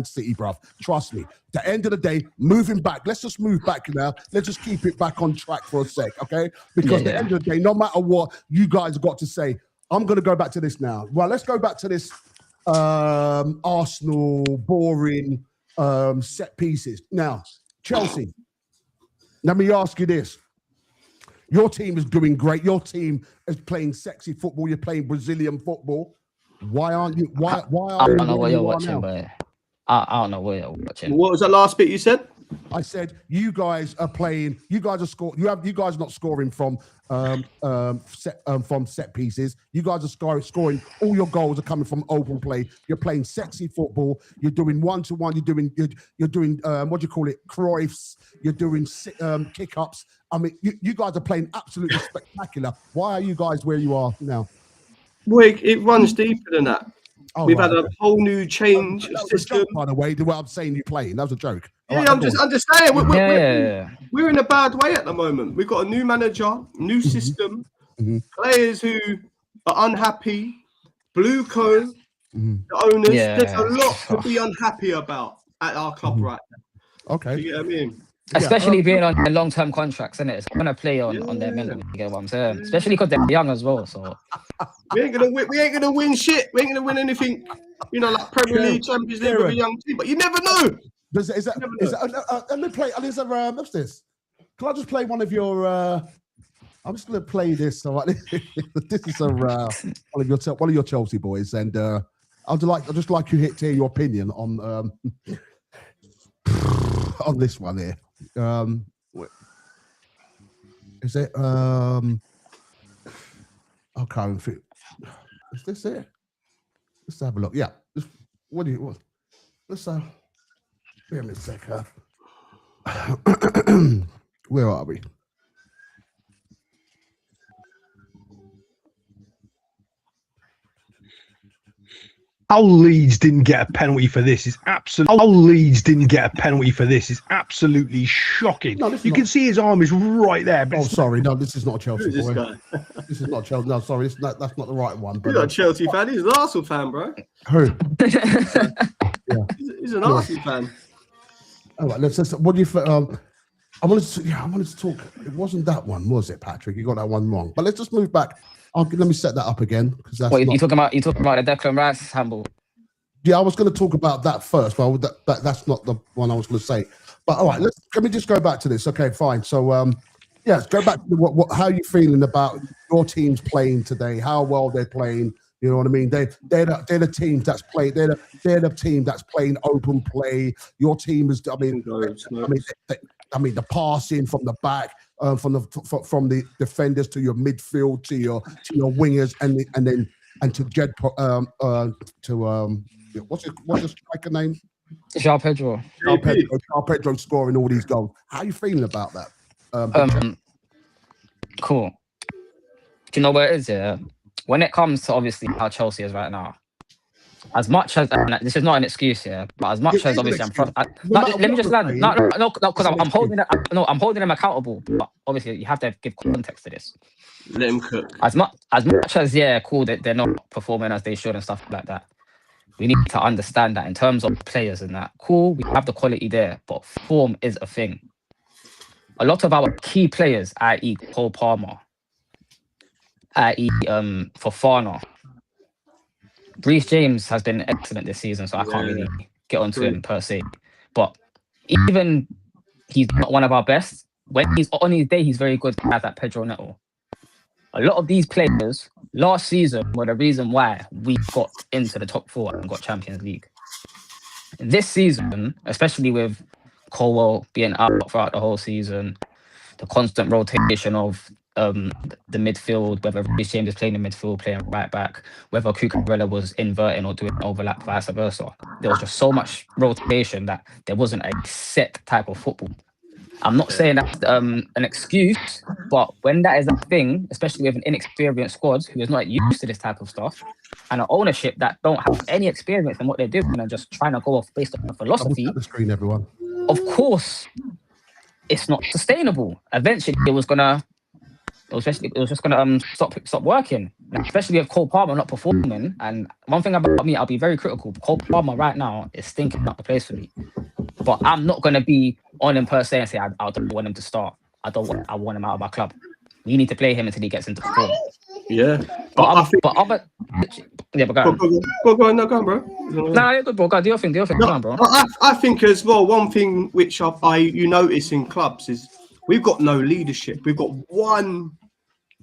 City, bruv. Trust me. At the end of the day, moving back. Let's just move back now. Let's just keep it back on track for a sec, okay? Because at the end of the day, no matter what you guys got to say, I'm gonna go back to this now. Well, let's go back to this Arsenal boring set pieces. Now, Chelsea, let me ask you this. Your team is doing great. Your team is playing sexy football. You're playing Brazilian football. Why aren't you? Why I don't know what you're watching, but I don't know what you're watching. What was that last bit you said? I said you guys are playing. You guys are scoring. You guys are not scoring from set pieces. You guys are scoring. All your goals are coming from open play. You're playing sexy football. You're doing 1-to-1. You're doing what do you call it? Cruyffs. You're doing kick ups. I mean, you guys are playing absolutely spectacular. Why are you guys where you are now? Well, it runs deeper than that. Oh, We've right, had a whole new change that of was a system. joke, by the way. The way I'm saying you playing, that was a joke. All Yeah, right, I'm just saying. Yeah. We're in a bad way at the moment. We've got a new manager, new system, players who are unhappy, blue code, the owners. Yeah. There's a lot to be unhappy about at our club right now. Okay. You get what I mean? Especially being on long-term contracts, isn't it? It's gonna play on their mental. You get what I'm saying? Especially because they're young as well. So We ain't gonna win shit. We ain't gonna win anything. You know, like Premier League, Champions League with a young team. But you never know. Let me play. What's this? Can I just play one of your? I'm just going to play this. All right, this is one of your Chelsea boys, and I'd just like you to hear your opinion on on this one here. Is it? Okay, is this it? Let's have a look. Yeah. Let's wait a minute, second. Where are we? How Leeds didn't get a penalty for this is absolutely. How Leeds didn't get a penalty for this is absolutely shocking. No, you can see his arm is right there. But sorry, no, this is not a Chelsea Who's boy. this guy? This is not Chelsea. No, sorry, that's not the right one. He's not a Chelsea fan. He's an Arsenal fan, bro. Who? He's an Arsenal fan. All right, let's. What do you? I wanted to talk. It wasn't that one, was it, Patrick? You got that one wrong. But let's just move back. Let me set that up again because that's. What you talking about? You talking about the Declan Rice handball? Yeah, I was going to talk about that first. Well, that's not the one I was going to say. But all right, let me just go back to this. Okay, fine. So, let's go back to how are you feeling about your teams playing today? How well they're playing? You know what I mean? They're the teams that's played. They're the team that's playing open play. Your team is. I mean, the passing from the back, from the defenders to your midfield to your wingers, and to Jed what's his striker name? João Pedro. João Pedro scoring all these goals. How are you feeling about that? Cool. Do you know where it is? Yeah. When it comes to obviously how Chelsea is right now, as much as this is not an excuse here, but as much as obviously let me just land. No, because I'm holding it. No, I'm holding them accountable. But obviously, you have to give context to this. Let him cook. As much as cool that they're not performing as they should and stuff like that. We need to understand that in terms of players and that. Cool, we have the quality there, but form is a thing. A lot of our key players, i.e. Cole Palmer, i.e. Fofana. Reece James has been excellent this season, so I can't really get onto him per se. But even he's not one of our best. When he's on his day, he's very good at that Pedro Neto. A lot of these players last season were the reason why we got into the top 4 and got Champions League. this season, especially with Colwell being out throughout the whole season, the constant rotation of the midfield, whether Reece James is playing in midfield, playing right back, whether Cucurella was inverting or doing overlap, vice versa. There was just so much rotation that there wasn't a set type of football. I'm not saying that's an excuse, but when that is a thing, especially with an inexperienced squad who is not used to this type of stuff, and an ownership that don't have any experience in what they're doing and just trying to go off based on a philosophy, Double tap the screen, everyone. of course, it's not sustainable. Eventually, it was just gonna stop working. And especially with Cole Palmer not performing. And one thing about me, I'll be very critical. Cole Palmer right now is stinking up the place for me. But I'm not gonna be on him per se and say I don't want him to start. I want him out of our club. We need to play him until he gets into form. Yeah, But go on. Go on, bro. Nah, you're good, bro. Go, do your thing. Go on, bro. I think as well, one thing which you notice in clubs is we've got no leadership. We've got one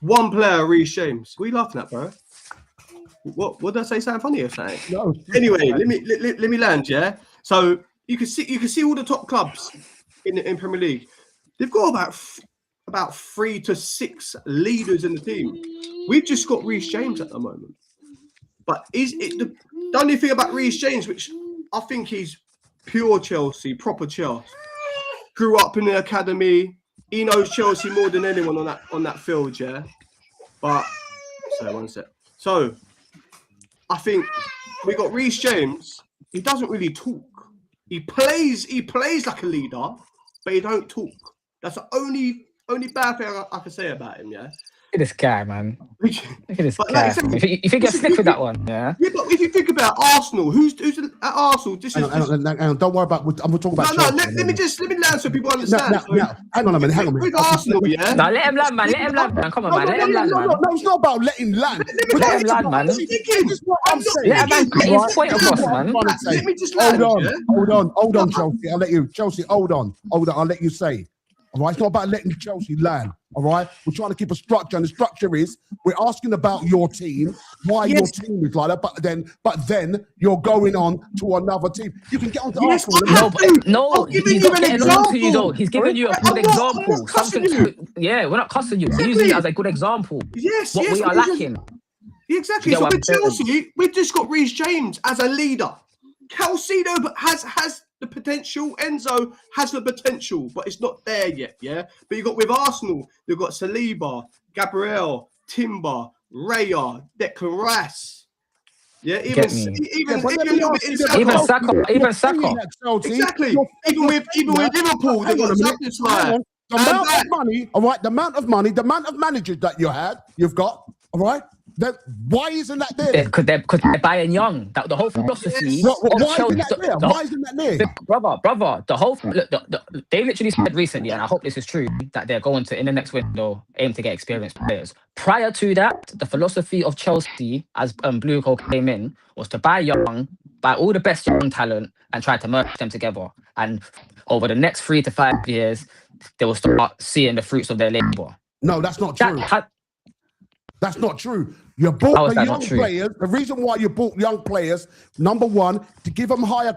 player, Reece James. What are you laughing at, bro? What did I say? Something funny or something? No. Anyway, let me land. Yeah. So you can see all the top clubs in Premier League. They've got about 3 to 6 leaders in the team. We've just got Reece James at the moment. But the only thing about Reece James, which I think he's pure Chelsea, proper Chelsea. Grew up in the academy. He knows Chelsea more than anyone on that field, yeah. But sorry, one sec. So I think we got Reece James. He doesn't really talk. He plays like a leader, but he don't talk. That's the only bad thing I can say about him, yeah. Look at this guy, man. Look at this But guy. like, You think you're slick with that one, yeah? Yeah, but if you think about Arsenal, who's at Arsenal? Hang on, don't worry about. I'm talking about. No, Chelsea. let me land so people understand. Now, hang on a minute. With Arsenal, yeah. Now let him land, man. Let him land, man. Come on, man. Let him land, man. No, it's not about letting land. Let him land, man. This is what I'm saying. Let him land. Get his point across, man. Let me just land. Hold on, Chelsea. I'll let you. Chelsea, hold on. I'll let you say. All right, it's not about letting Chelsea land. All right, we're trying to keep a structure, and the structure is we're asking about your team, why your team is like that, but then you're going on to another team. You can get on to Arsenal. No, he's not getting on to you though. He's giving you a good example. Yeah, we're not cussing you. We're using it as a good example. What we are lacking. Exactly. So with Chelsea, we've just got Reece James as a leader. Calcido has the potential. Enzo has the potential, but it's not there yet. Yeah, but you got with Arsenal, you've got Saliba, Gabriel, Timber, Raya, Declan Rice. Yeah, even Saka. Exactly. Even with Liverpool, they've got Champions League. The amount of money, all right. The amount of money, the amount of managers that you've got, all right. Why isn't that there? Because they're buying young. The whole philosophy. Why isn't that there? Brother. The whole they literally said recently, and I hope this is true, that they're going to in the next window aim to get experienced players. Prior to that, the philosophy of Chelsea, as Blue Coal came in, was to buy young, buy all the best young talent, and try to merge them together. And over the next 3 to 5 years, they will start seeing the fruits of their labor. No, that's not true. That's not true. You bought the young players. The reason why you bought young players, number one, to give them high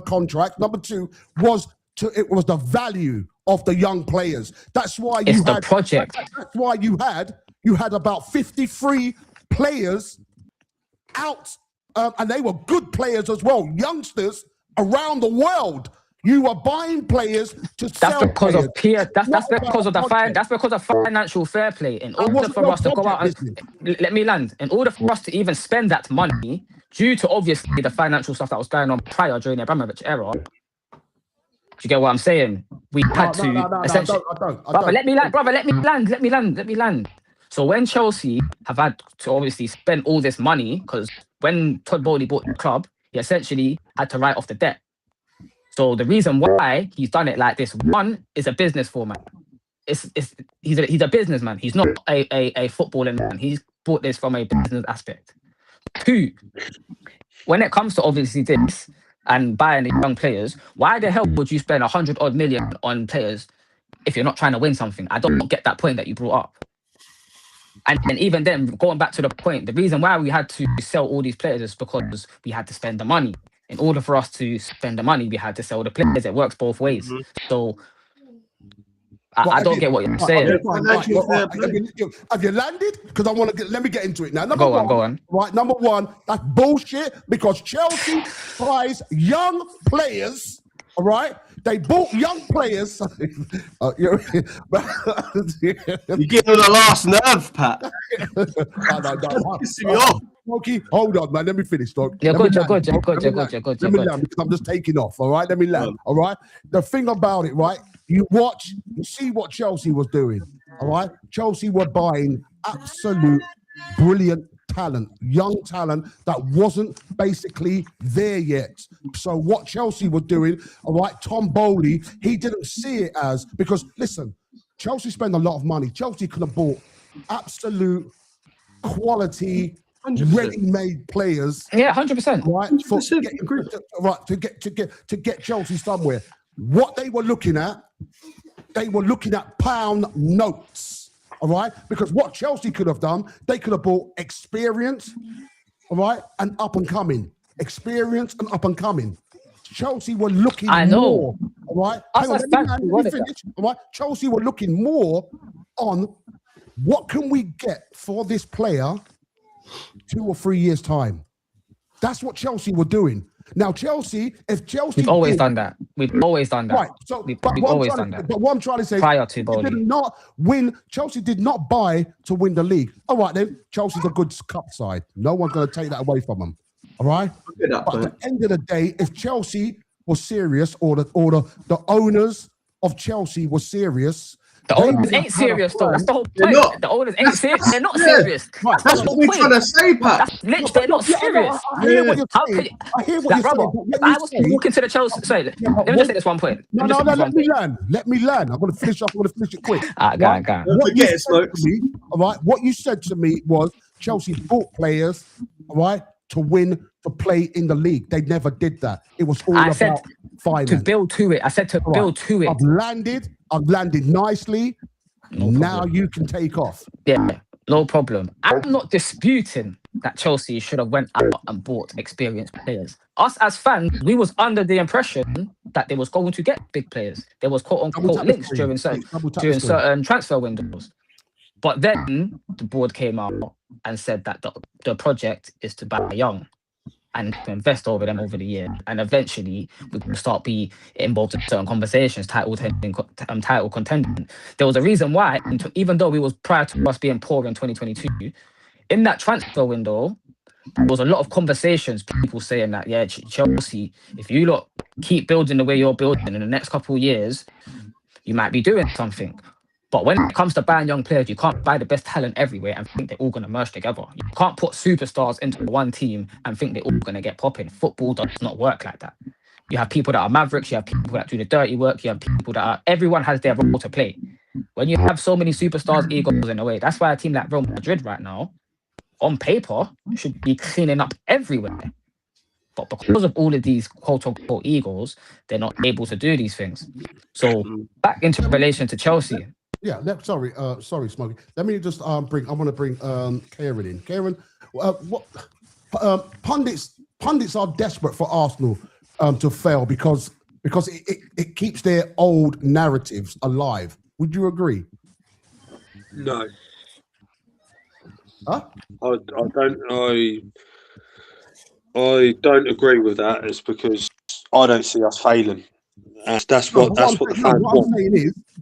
contracts. Number two was it was the value of the young players. That's why it's the project. That's why you had about 53 players out, and they were good players as well, youngsters around the world. You were buying players to sell. That's because of peer. That's because of That's because of financial fair play. In order for us to go out and let me land. In order for us to even spend that money, due to obviously the financial stuff that was going on prior during the Abramovich era. Do you get what I'm saying? We had to essentially. Brother, let me land. So when Chelsea have had to obviously spend all this money, because when Todd Bowley bought the club, he essentially had to write off the debt. So the reason why he's done it like this, one, is a business format. He's a businessman. He's not a footballing man. He's bought this from a business aspect. Two, when it comes to obviously this and buying the young players, why the hell would you spend 100-odd million on players if you're not trying to win something? I don't get that point that you brought up. And even then, going back to the point, the reason why we had to sell all these players is because we had to spend the money. in order for us to spend the money, we had to sell the players. It works both ways. So I don't get what you're saying. Have you landed? Because I want to let me get into it now. Go on. Right, number one, that's bullshit because Chelsea buys young players. All right, they bought young players. You're getting on the last nerve, Pat. No. Smokey, hold on, man. Let me finish, dog. You're good. Let me land because I'm just taking off. All right, let me land. All right. The thing about it, right? You see what Chelsea was doing. All right, Chelsea were buying absolute brilliant talent, young talent that wasn't basically there yet. So what Chelsea were doing, all right, Tom Bowley, he didn't see it as, because listen, Chelsea spend a lot of money. Chelsea could have bought absolute quality, 100%. ready-made players. Yeah, 100%. Right, to get Chelsea somewhere. What they were looking at pound notes, all right? Because what Chelsea could have done, they could have bought experience, all right, and up and coming. Experience and up and coming. Chelsea were looking more, all right? Let me finish, all right? Chelsea were looking more on what can we get for this player 2 or 3 years' time. That's what Chelsea were doing. Now, we've always done that. We've always done that. Right. So, we've always done that. But what I'm trying to say, prior to Bowley, did not win. Chelsea did not buy to win the league. All right, then Chelsea's a good cup side. No one's going to take that away from them. All right. But at the end of the day, if Chelsea was serious, or the owners of Chelsea were serious. The owners ain't serious, though. That's the whole point. The owners ain't serious. They're not serious. Right. That's what we're trying to say, Pat. They're not serious. I hear what you're saying. I hear what you're saying. I was walking to the Chelsea. Sorry, let me just say this one point. No, let me land. I'm going to finish up. I'm going to finish it quick. Go on. Don't forget it, folks. All right. What you said to me was Chelsea bought players, all right, to win, to play in the league. They never did that. It was all about finance. To build to it. I said to build to it. I've landed nicely. Now you can take off. Yeah, no problem. I'm not disputing that Chelsea should have went out and bought experienced players. Us as fans, we was under the impression that they was going to get big players. There was quote unquote links during certain transfer windows. But then the board came out and said that the project is to buy young and to invest over them over the year, and eventually we can start be involved in certain conversations, title contending. There was a reason why, even though we was prior to us being poor in 2022, in that transfer window, there was a lot of conversations, people saying that, yeah, Chelsea, if you lot keep building the way you're building in the next couple of years, you might be doing something. But when it comes to buying young players, you can't buy the best talent everywhere and think they're all going to merge together. You can't put superstars into one team and think they're all going to get popping. Football does not work like that. You have people that are mavericks, you have people that do the dirty work, you have people that are... Everyone has their role to play. When you have so many superstars, egos in a way, that's why a team like Real Madrid right now, on paper, should be cleaning up everywhere. But because of all of these quote-unquote egos, they're not able to do these things. So back into relation to Chelsea... Yeah, sorry, Smokey. Let me just I want to bring Karen in. Karen, pundits are desperate for Arsenal to fail because it keeps their old narratives alive. Would you agree? No. Huh? I don't agree with that. It's because I don't see us failing. That's what the fans want.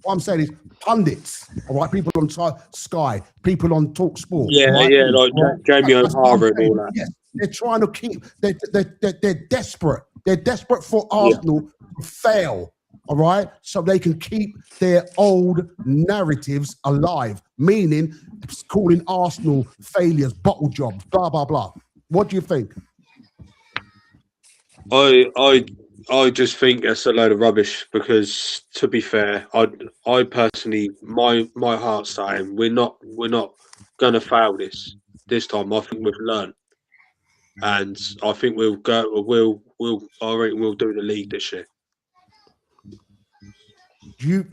What I'm saying is pundits, all right, people on Sky, people on talkSPORT. Yeah, right? yeah, like Jamie O'Hara and all that. Yes, they're trying to keep. They're desperate. They're desperate for Arsenal to fail. All right, so they can keep their old narratives alive. Meaning, calling Arsenal failures, bottle jobs, blah blah blah. What do you think? I just think it's a load of rubbish because, to be fair, I personally, my heart's saying we're not gonna fail this time. I think we've learned, and I think we'll do the league this year. Do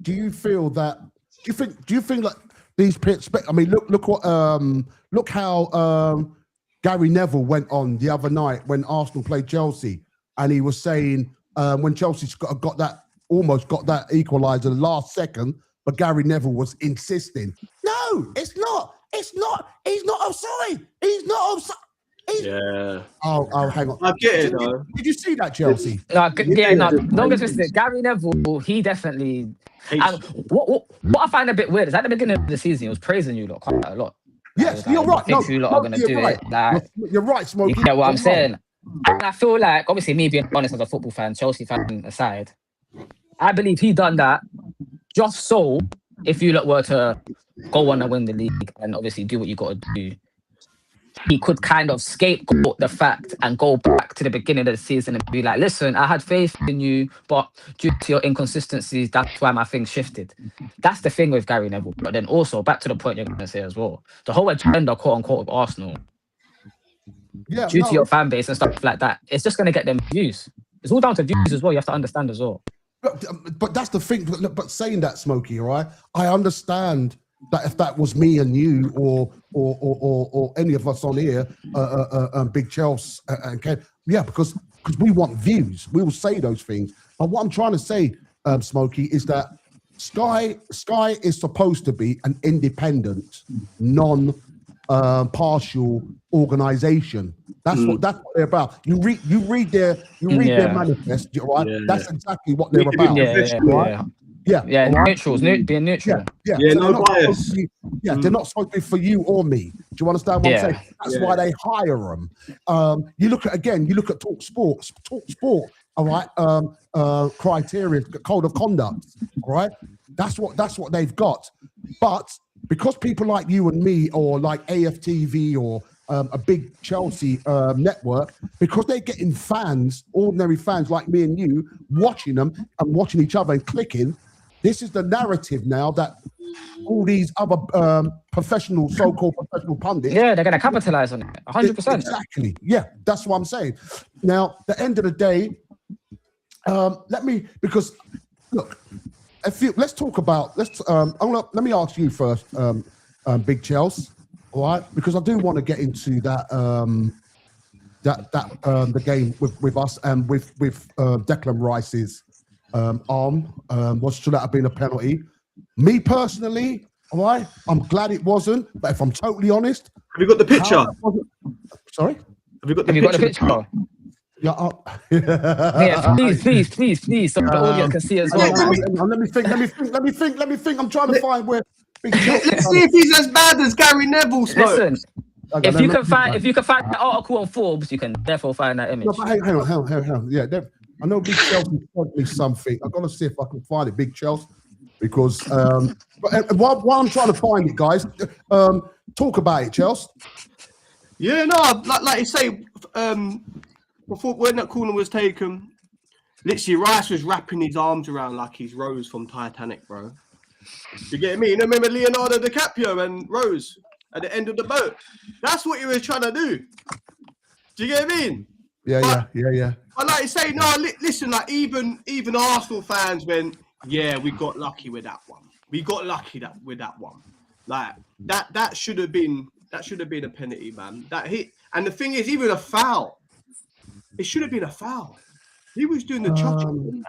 you feel that? Do you think that these pits? I mean, look how Gary Neville went on the other night when Arsenal played Chelsea, and he was saying when Chelsea almost got that equaliser the last second, but Gary Neville was insisting, no, it's not. He's not offside. He's not offside. Yeah. Oh, hang on. I get it though. Did you see that, Chelsea? Don't get twisted. Gary Neville, he definitely. And what I find a bit weird is at the beginning of the season, he was praising you lot quite a lot. Yes, Like, you're right. I think you lot are going to do right. it. Like, You're right, Smokey. you get what I'm You're saying? right. And I feel like, obviously, me being honest as a football fan, Chelsea fan aside, I believe he done that just so if you lot were to go on and win the league and obviously do what you got to do, he could kind of scapegoat the fact and go back to the beginning of the season and be like, listen, I had faith in you, but due to your inconsistencies, that's why my thing shifted. That's the thing with Gary Neville. But then also, back to the point you're going to say as well, the whole agenda, quote unquote, of Arsenal, due to your fan base and stuff like that, it's just going to get them views. It's all down to views as well. You have to understand as well. But that's the thing. But saying that, Smokey, all right, I understand that if that was me and you or any of us on here, Big Chelsea and Ken, yeah, because we want views. We will say those things. But what I'm trying to say, Smokey, is that Sky is supposed to be an independent, non-partial organization. That's what they're about. You read their manifest, right? Yeah, that's exactly what they're about. Yeah, neutrals, being neutral. No bias. They're not supposed to be for you or me. Do you understand what I'm saying? That's why they hire them. You look at talkSPORT. talkSPORT, all right. Criteria, code of conduct, all right. That's what they've got. But because people like you and me, or like AFTV, or a big Chelsea network, because they're getting fans, ordinary fans like me and you, watching them and watching each other and clicking. This is the narrative now that all these other so-called professional pundits. Yeah, they're going to capitalize on it, 100%. Exactly. Yeah, that's what I'm saying. Now, at the end of the day, let me ask you first, Big Chelsea, all right? Because I do want to get into that the game with us and with Declan Rice's arm. Should that have been a penalty? Me personally, all right, I'm glad it wasn't. But if I'm totally honest, have you got the picture? Sorry, have you got the picture? Yeah, yeah, please, so the audience can see as well. Let me think. I'm trying to find where. Let's see if he's as bad as Gary Neville. Listen, if you can find the article on Forbes, you can therefore find that image. No, but hang on. Yeah, I know Big Chelsea sent me something. I've got to see if I can find it, Big Chelsea, because while I'm trying to find it, guys, talk about it, Chelsea. Yeah, no, like you say, before when that corner was taken, literally Rice was wrapping his arms around like he's Rose from Titanic, bro. You get me? You know, remember Leonardo DiCaprio and Rose at the end of the boat? That's what he was trying to do. Do you get what I mean? Yeah. But like you say, no, listen, like even Arsenal fans went, yeah, we got lucky with that one. We got lucky with that one. Like that should have been a penalty, man. That hit, and the thing is, even a foul. It should have been a foul. He was doing the chucking.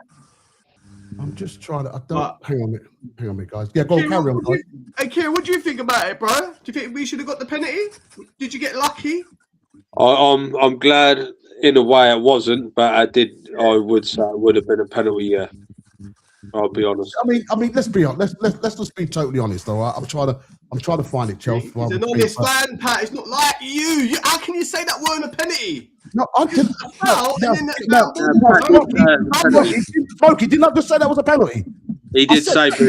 I'm just trying to. Hang on a minute, guys. Yeah, go carry on. Hey, Kieran, what do you think about it, bro? Do you think we should have got the penalty? Did you get lucky? I'm glad in a way it wasn't, but I would say it would have been a penalty. Yeah, I'll be honest. I mean, let's be honest. Let's just be totally honest, all right? I'm trying to find it, Chelsea. He's an honest fan, Pat. It's not like you. How can you say that weren't a penalty? No, I didn't. Smokey, didn't I just say that was a penalty? He did say, but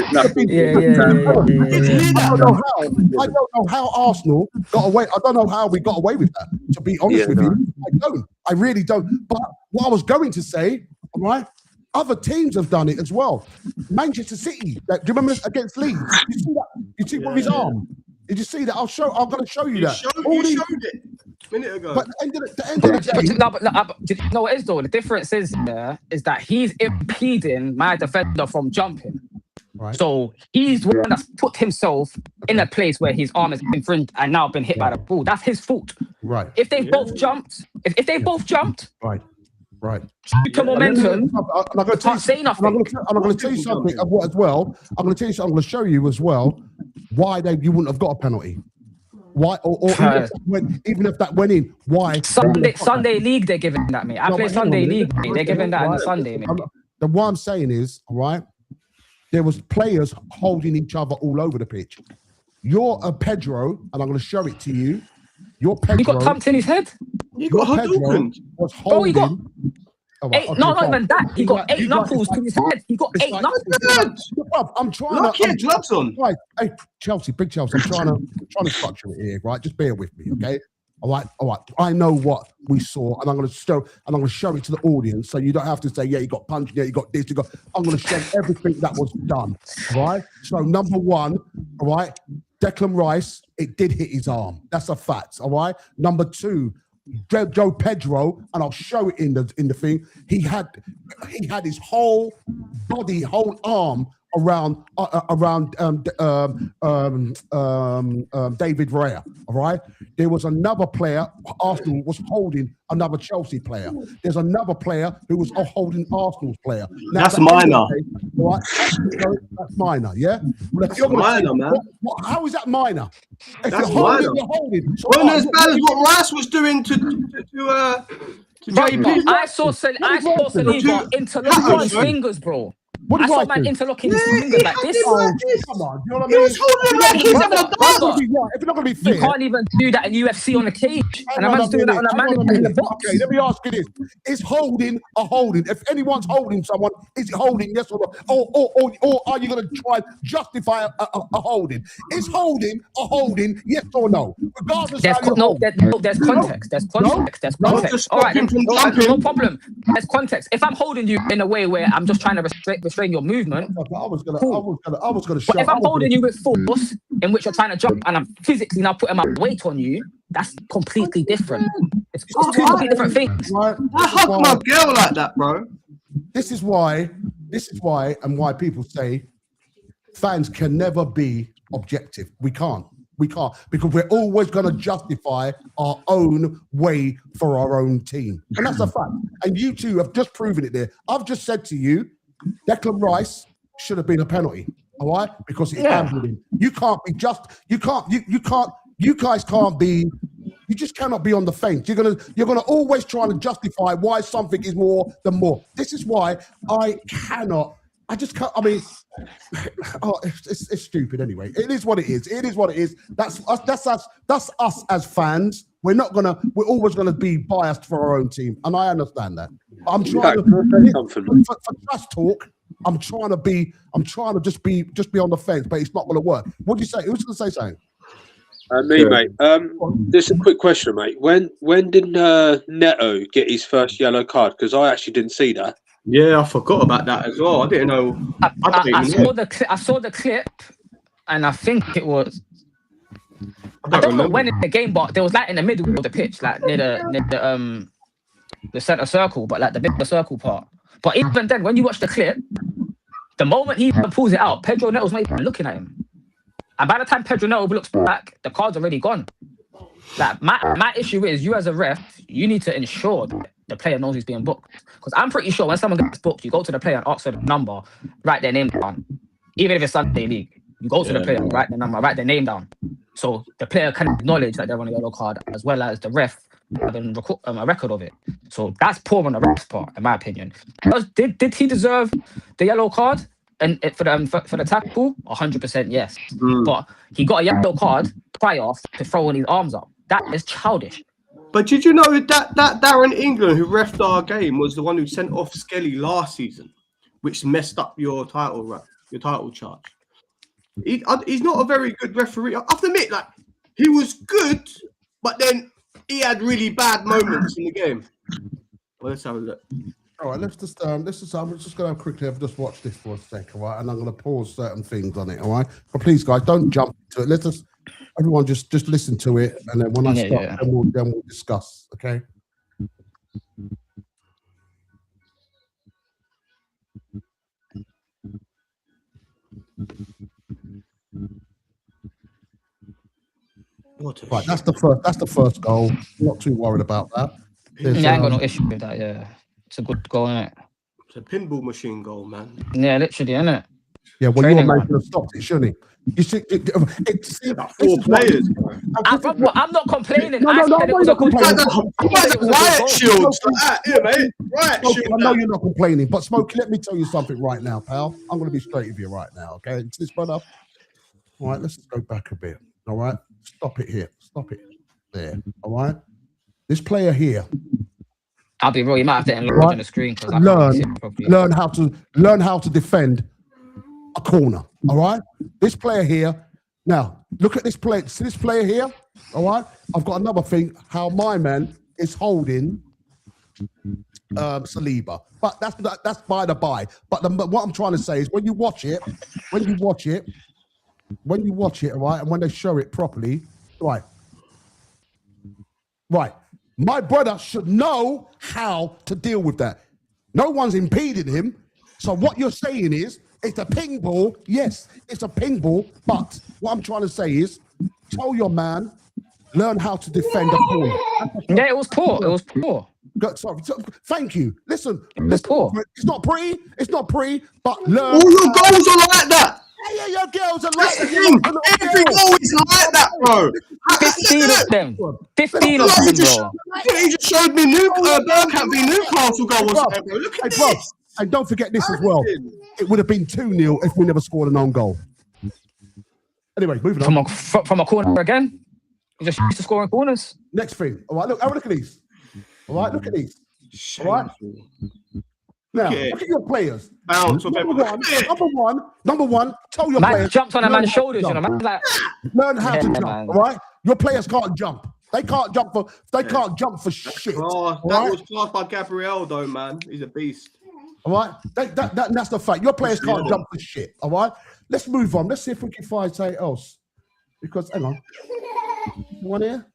I don't know how Arsenal got away. I don't know how we got away with that. To be honest with you, I don't. I really don't. But what I was going to say, all right, other teams have done it as well. Manchester City. Do you remember against Leeds? You see that? You see with his arm. Did you see that? I'm going to show you that. You showed it a minute ago. But the end of the day, you know what it is though? The difference is that he's impeding my defender from jumping. Right. So he's the one that's put himself in a place where his arm has been infringed and now been hit by the ball. That's his fault. Right. If they both jumped, if they both jumped, Right. due to momentum, I'm going to can't say nothing. I'm going to tell you something as well. I'm going to tell you something. I'm going to show you as well why you wouldn't have got a penalty. Why, or even if that went in, why? Sunday league, they're giving that, mate. I play Sunday league, mate. They're giving that on the Sunday, mate. The what I'm saying is, all right, there was players holding each other all over the pitch. You're a Pedro, and I'm going to show it to you. Your Pedro. He got thumped in his head. He got Pedro was Bro, holding. he got Right, not even that. He got 8 knuckles to his head. He got 8 knuckles. I'm trying Like he had gloves on. Right, hey, Chelsea, big Chelsea. I'm trying to structure it here, right? Just bear with me, okay? All right. I know what we saw, and I'm going to show it to the audience, so you don't have to say, yeah, you got punched, yeah, you got this, I'm going to show everything that was done. All right. So number one, all right, Declan Rice, it did hit his arm. That's a fact. All right. Number two, Joe Pedro, and I'll show it in the thing. He had his whole body, whole arm around David Raya. All right. There was another player. Arsenal was holding another Chelsea player. There's another player who was holding Arsenal's player. Now, That's minor. Right? That's minor. Yeah. Well, That's minor, man. How is that minor? If That's you're holding, minor. you're holding. So Well, as bad as what Rice was doing to JP. I saw Saliba interlocking his fingers, bro. I saw man interlocking his fingers like this. Come on, you know what I He mean? was holding like he's having a dance. If you're not going to be fair, You can't even do that in UFC on a cage. And a man's doing that on a man in the box. Okay, let me ask you this: is holding a holding? If anyone's holding someone, is it holding? Yes or no? Or are you going to try and justify a holding? Is holding a holding? Yes or no? Regardless There's how you hold. there's context. There's context. There's context. All right, then, no problem. There's context. If I'm holding you in a way where I'm just trying to restrain your movement, I was gonna show. but if I'm holding you with force, in which you're trying to jump, and I'm physically now putting my weight on you, that's completely different. It's two completely different things. Right? I hug my girl like that, bro. This is why, and why people say fans can never be objective. We can't, because we're always going to justify our own way for our own team, and that's a fact. And you two have just proven it there. I've just said to you, Declan Rice should have been a penalty, all right? Because it's handled him. You can't be just. You guys can't be. You just cannot be on the fence. You're gonna always try to justify why something is more than more. This is why I cannot. I just can't. I mean, it's stupid anyway. It is what it is. It is what it is. That's us. That's us as fans. We're always gonna be biased for our own team, and I understand that. I'm trying for trash talk. I'm trying to just be on the fence, but it's not gonna work. What do you say? Who's gonna say something? Me, mate. Just a quick question, mate. When did Neto get his first yellow card? Because I actually didn't see that. Yeah, I forgot about that as well. I didn't know. I saw the clip, and I think it was. I don't know when in the game, but there was like in the middle of the pitch, like near the center circle, but like the middle circle part. But even then, when you watch the clip, the moment he pulls it out, Pedro Neto's not even looking at him. And by the time Pedro Neto looks back, the card's already gone. Like my issue is, you as a ref, you need to ensure that the player knows he's being booked. Because I'm pretty sure when someone gets booked, you go to the player and ask for the number, write their name down. Even if it's Sunday league, you go to the player, write the number, write their name down. So the player can acknowledge that they're on a yellow card, as well as the ref having a record of it. So that's poor on the ref's part, in my opinion. Did he deserve the yellow card? And for the tackle, 100% yes. But he got a yellow card prior to throwing his arms up. That is childish. But did you know that Darren England, who refed our game, was the one who sent off Skelly last season, which messed up your title charge? He's not a very good referee. I have to admit, like, he was good, but then he had really bad moments in the game. Well, let's have a look. All right, let's just I'm just going to quickly just watch this for a second, all right? And I'm going to pause certain things on it, all right? But please, guys, don't jump into it. Let's just everyone just listen to it, and then when I stop, then we'll discuss, okay? Right, that's the first goal. Not too worried about that. There's, Yeah, I ain't got no issue with that. Yeah, it's a good goal, isn't it? It's a pinball machine goal, man. Yeah, literally, isn't it? yeah, well, Training your man one. should have stopped it, shouldn't he? You see, Four players. I'm not complaining. No, I no, said it no, was you're a good not goal. complaining. I said it was a good Riot goal. shields. Here, mate. Riot Smokey, shield. I know you're not complaining, but Smokey, let me tell you something right now, pal. I'm going to be straight with you right now, okay? It's this brother. All right, let's go back a bit. All right, stop it here. Stop it there. All right, this player here. I'll be real. You might have to enlarge on the screen because I can't Learn, see it properly. learn how to defend a corner. All right, this player here. Now look at this player. See this player here. All right, I've got another thing. How my man is holding Saliba, but that's by the by. But what I'm trying to say is when you watch it, all right, and when they show it properly, right. My brother should know how to deal with that. No one's impeding him. So what you're saying is, it's a ping ball. Yes, it's a ping ball. But what I'm trying to say is, tell your man, learn how to defend a corner. Yeah, it was poor. It was poor. Sorry, thank you. Listen, was poor. It's not pretty. It's not pretty. But learn. All your goals are like that. Yeah, your girls are That's like the thing. Every goal is like that, bro. 15 of them. 15 of them, bro. He just showed me Bergkamp v Newcastle goal or something, bro. Look at this. And don't forget this as well. It would have been 2-0 if we never scored an own goal. Anyway, moving on. From a corner again. You just used to scoring corners. Next thing. All right, look. Have a look at these. All right, look at these. All right. Now, look at your players. Bounce. Number one. Tell your Man players. jumped on a man's shoulders, you know. Man's like, learn how to jump. man. All right. Your players can't jump. They can't jump for. They can't jump for shit. Oh, that was classed by Gabriel, though, man. He's a beast. All right. That's the fact. Your players can't jump for shit. All right. Let's move on. Let's see if we can find something else. Because hang on. One here.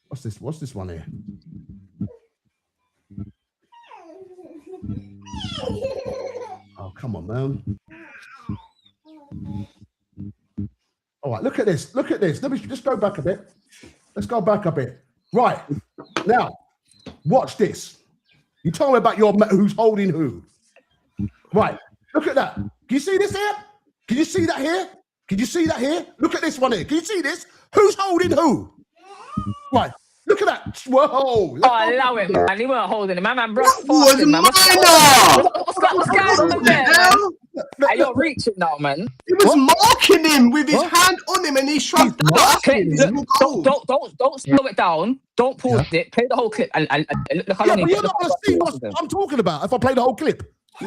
What's this? What's this one here? Oh, come on, man. All right, look at this. Look at this. Let me just go back a bit. Let's go back a bit. Right. Now, watch this. You tell me about who's holding who. Right. Look at that. Can you see this here? Can you see that here? Can you see that here? Look at this one here. Can you see this? Who's holding who? Right. Look at that. Whoa. oh, allow it, man. He weren't holding him. Man, bro. Was minor. What's going on there, man? Hey, you're reaching now, man. He was marking him with his hand on him, and he shrugged. Don't slow it down. Don't pause it. Play the whole clip and look how Yeah, long but you're not going to see what I'm talking about if I play the whole clip.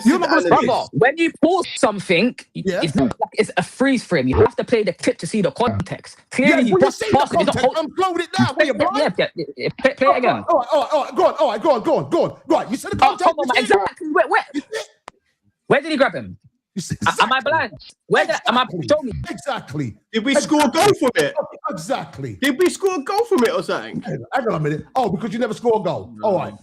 You're not going to see. Brother, when you pause something, Yeah. it's not like it's a freeze frame. You have to play the clip to see the context. Yeah, Clearly, you well, you just see the passed it. You don't context. hold- I'm blowing it down. What, you blind? Yeah. Play it again. All right. Go on. Right, you see the Oh, context? come on, man. Exactly. Where did he grab him? You see- Am I blind? Am I? Show me. Exactly. Did we score a goal from it? Exactly. Did we score a goal from it or something? Hang on a minute. Oh, because you never score a goal. All right.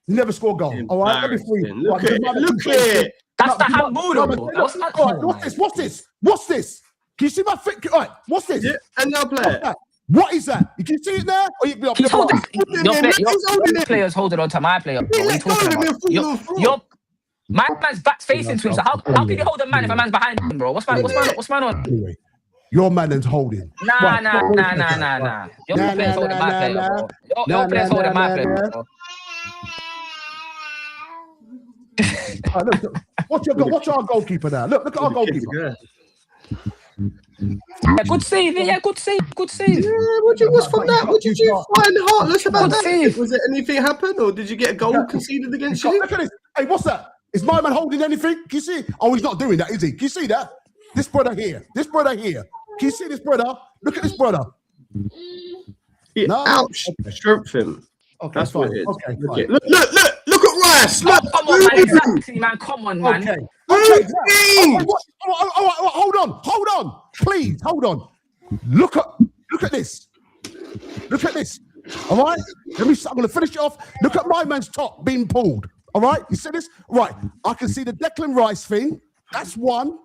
You never score a goal. All right. Let me free. Look at it. Look at it. That's the handball. What's this? Can you see my foot? All right. What's this? Yeah, and now play it. What is that? You can see it there? Or you can He's holding. holding Your it. player's holding on to my player. What are you let go talking of him about? and fall on the floor. My man's back's facing to him. So how can you hold a man if a man's behind him, bro? What's going on? Anyway, your man is holding. Nah. Your player's holding my player, bro. Your player's holding my player, bro. Watch our goalkeeper now. Look at our goalkeeper. Yeah, good save. Yeah, good save. Yeah, what's from that? What did you find heartless about Good that? save. Was there anything happen, or did you get a goal conceded against you? Look at this. Hey, what's that? Is my man holding anything? Can you see? Oh, he's not doing that, is he? Can you see that? This brother here. Can you see this brother? Look at this brother. Yeah, No. ouch! Stroke him. Okay, That's fine. what it is. Okay, Look, fine. look at Rice. Look, Come on, man. Exactly, man. Come on, man. Okay. Moving. Hold on. Please, hold on. Look at this. All right? I'm going to finish it off. Look at my man's top being pulled. All right? You see this? Right. I can see the Declan Rice thing. That's one.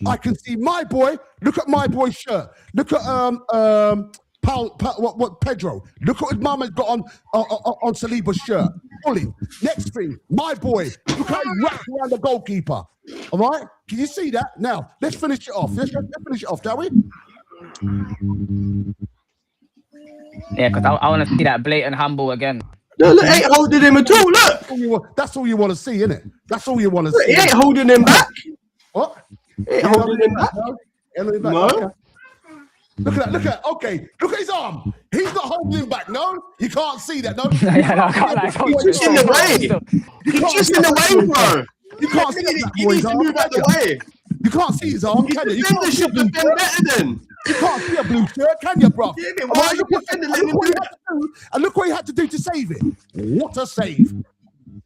I can see my boy. Look at my boy's shirt. Look at what Pedro. Look at what Mama's got on Saliba's shirt. Pulling. Next thing, my boy. Look how he wrapped around the goalkeeper. All right? Can you see that? Now, let's finish it off. Let's finish it off, shall we? Yeah, because I want to see that blatant humble again. No, look, ain't holding him at all. Look, That's all you want to see, isn't it? That's all you want to see. he ain't holding him back. What? He ain't holding him back. No. Look at that. Look at. Okay. Look at his arm. He's not holding him back. No, you can't see that. No. Yeah, no, I can't lie. He's just in the way. He's just in the way, bro. You can't see that He boy's needs to arm. move out the way. You can't see his arm, can you? You can't see a blue Defender should have been better then. You can't see a blue shirt, can you, bro? Yeah, but why are you defending him? And look what he had to do to save it. What a save!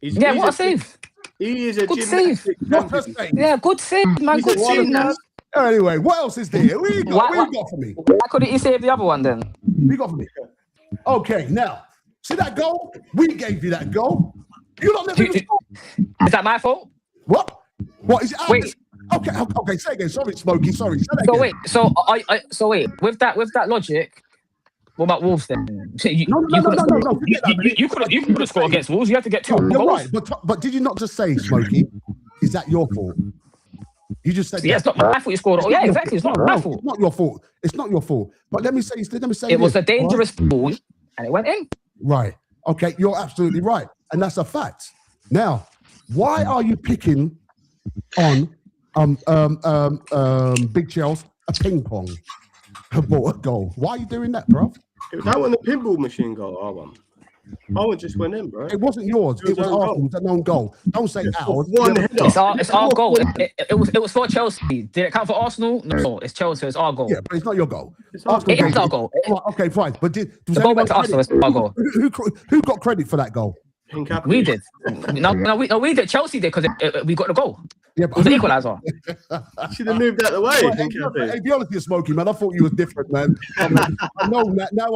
Yeah, what a save. He is a Good save. What a save! Yeah, good save, man. He's Good a save, team man. man. Anyway, what else is there? What you got? What you got for me? Why couldn't he save the other one then? What you got for me? Okay, now see that goal? We gave you that goal. You don't never even Is that my fault? What? What is it? Wait. Okay. Say again. Sorry, Smokey. Sorry. Say that So again. wait, so wait, with that logic, what about Wolves then? No. Forget that, man. You could have scored against Wolves. You have to get 2 You're goals. right, but did you not just say, Smokey? Is that your fault? You just said Yeah, it's not my fault you scored. Oh yeah, exactly. It's not my fault. It's not your fault. It's not your fault. But let me say It was a this, dangerous ball, and it went in. right? Okay, you're absolutely right, and that's a fact. Now, why are you picking on Big Chelsea a ping pong goal? Why are you doing that, bro? That wasn't a pinball machine goal, I one just went in, bro. It wasn't yours. It was Arsenal's a known goal. Don't say ours. One header. It's our goal. It was for Chelsea. Did it count for Arsenal? No, it's Chelsea. It's our goal. Yeah, but it's not your goal. It is our goal. Right, okay, fine. But was The goal went to anyone Arsenal. It's our goal. who got credit for that goal? We did. No, we did. Chelsea did because we got the goal. Yeah, It was an equaliser. Should have moved out the way. Hey, be honest with you, Smokey, man. I thought you was different, man. I know that. Now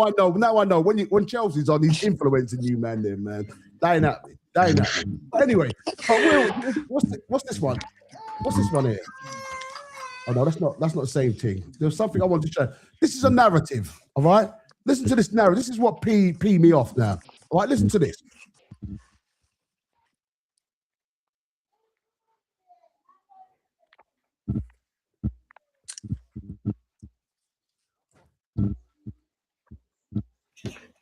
I know. When Chelsea's on, he's influencing you, man. Then, man. That ain't happening. But anyway, what's this one? What's this one here? Oh no, that's not the same thing. There's something I want to show. This is a narrative. All right, listen to this narrative. This is what pee me off now. All right, listen to this.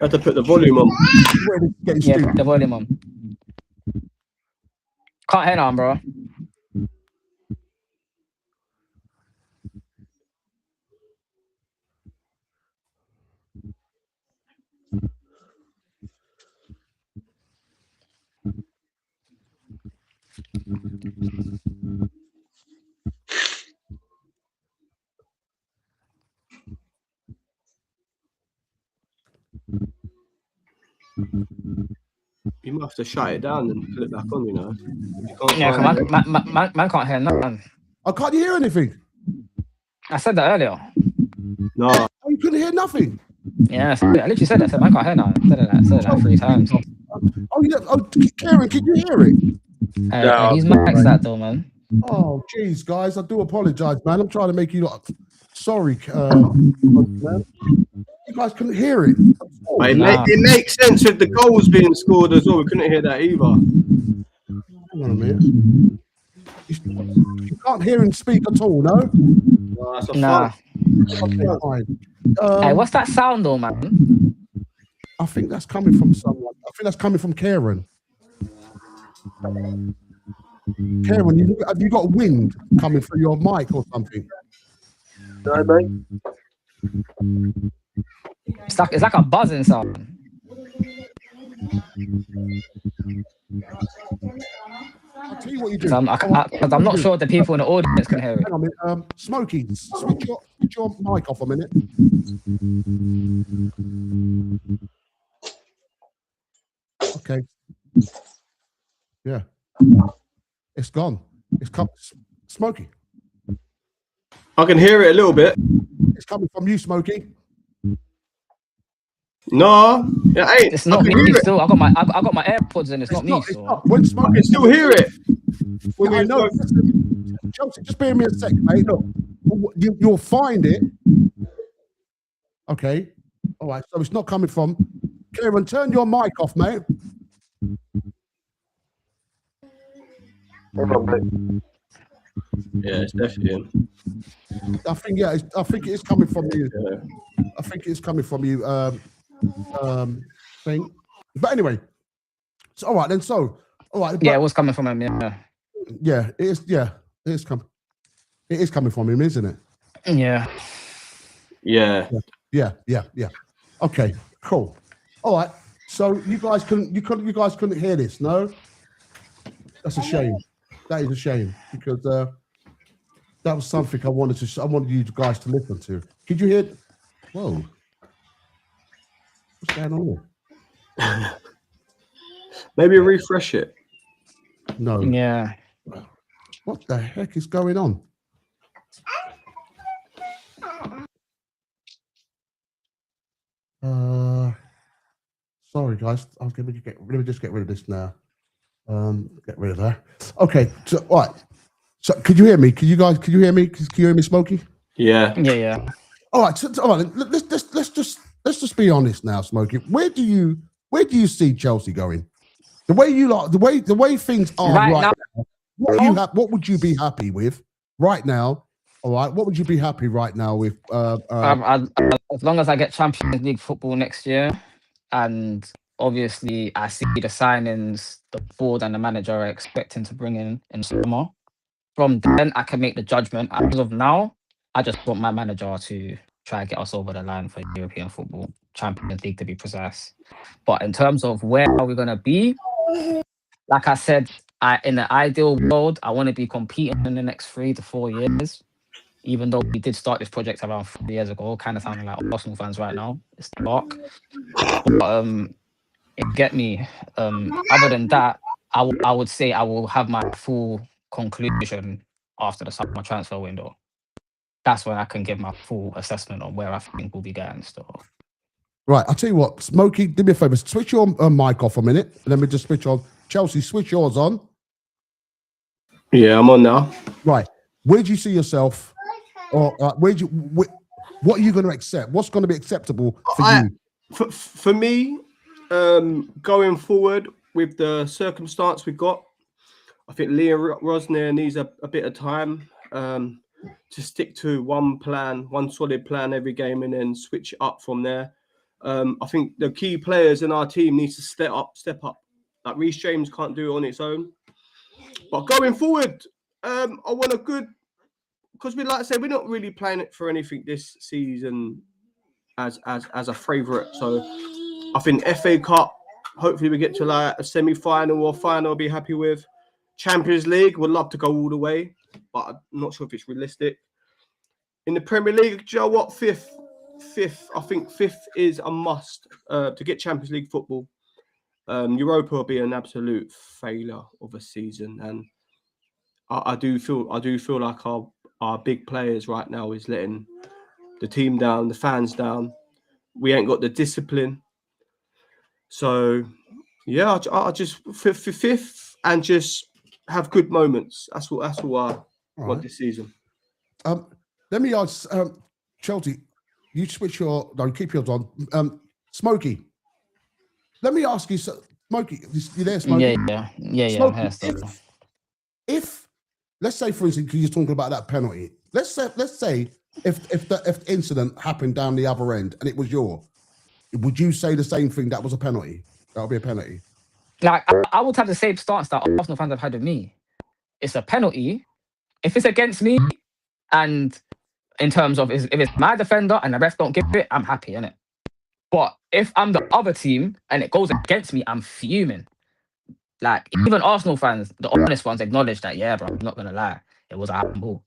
Had to put the volume on. Yeah, put the volume on. Can't hear on, bro. You might have to shut it down and put it back on, you know. Yeah, man can't hear nothing. Oh, can't you hear anything? I said that earlier. No. Oh, you couldn't hear nothing. Yeah, I literally said that. I said, man can't hear nothing. I said that 3 times. Oh, yeah. Oh, Karen, can you hear it? He's maxed that though, man. Oh, jeez, guys, I do apologize, man. I'm trying to make you look sorry, man. You guys couldn't hear it. But it makes sense with the goals being scored as well. We couldn't hear that either. Hang on a minute. You can't hear him speak at all, no? No, that's a Nah. Okay, fine. Hey, what's that sound though, man? I think that's coming from someone. I think that's coming from Karen. Karen, have you got wind coming through your mic or something? No, mate. It's like a buzzing sound. I'll tell you what you do. Because I'm not sure the people in the audience can hear it. Hang on a minute. Smokey, switch your mic off a minute. Okay. Yeah. It's gone. It's come. Smokey. I can hear it a little bit. It's coming from you, Smokey. No, it ain't. It's not me still. I got my AirPods in. It's not me. It's not. When I Smokey, can still hear it. When I we know. Chelsea, just bear me a sec, mate. Look, you'll find it. Okay. All right. So it's not coming from. Kieran, turn your mic off, mate. Yeah, it's definitely him. I think I think it is coming from you. Yeah. I think it's coming from you. Thing. But anyway, so all right then. So all right. Yeah, it was coming from him. Yeah. Yeah, it is. Yeah, it is coming. It is coming from him, isn't it? Yeah. Yeah. Yeah. Okay, cool. All right. So you guys couldn't hear this, no? That's a shame. That is a shame because that was something I wanted you guys to listen to. Could you hear? Whoa. What's going on here? Maybe refresh it. No. Yeah. What the heck is going on? Sorry guys. Let me just get rid of this now. Get rid of that. Okay. So all right. So could you hear me? Could you hear me? Can you hear me, Smokey? Yeah. Yeah. All right. So, all right. Let's just be honest now, Smokey. Where do you see Chelsea going? The way you like the way things are right now. What would you be happy with right now? All right. What would you be happy right now with? As long as I get Champions League football next year, and obviously I see the signings the board and the manager are expecting to bring in summer. From then I can make the judgment. As of now, I just want my manager to try and get us over the line for European football, Champions League to be precise. But in terms of where are we gonna be, like I said, in the ideal world, I want to be competing in the next 3 to 4 years. Even though we did start this project around 4 years ago, kind of sounding like Arsenal fans right now. It's dark. But you get me. Other than that, I would say I will have my full conclusion after the summer transfer window. That's when I can give my full assessment on where I think we'll be getting stuff. Right, I'll tell you what, Smokey, do me a favor, switch your mic off a minute. Let me just switch on. Chelsea, switch yours on. Yeah, I'm on now. Right, where do you see yourself? Or what are you going to accept? What's going to be acceptable for you? For me, going forward with the circumstance we've got, I think Liam Rosner needs a bit of time to stick to one solid plan every game, and then switch it up from there. I think the key players in our team needs to step up. Like Reece James can't do it on its own. But going forward, I want a good, because we like I said, we're not really playing it for anything this season as a favourite. So I think FA Cup, hopefully we get to like a semi-final or final, I'll be happy with. Champions League, would love to go all the way, but I'm not sure if it's realistic. In the Premier League, do you know what? Fifth. I think fifth is a must to get Champions League football. Europa will be an absolute failure of a season, and I do feel like our big players right now is letting the team down, the fans down. We ain't got the discipline. So yeah, I just fifth and just have good moments. That's what I want this season. Let me ask Chelsea. You keep yours on. Smokey, let me ask you. Smokey, you there, Smokey? Yeah. Smokey, if let's say, for instance, because you're talking about that penalty. Let's say if the incident happened down the other end and it was would you say the same thing? That was a penalty. That would be a penalty. Like I would have the same stance that Arsenal fans have had with me. It's a penalty. If it's against me, and in terms of if it's my defender and the ref don't give it, I'm happy, innit? But if I'm the other team and it goes against me, I'm fuming. Like, even Arsenal fans, the honest ones, acknowledge that, yeah, bro, I'm not going to lie. It was a handball.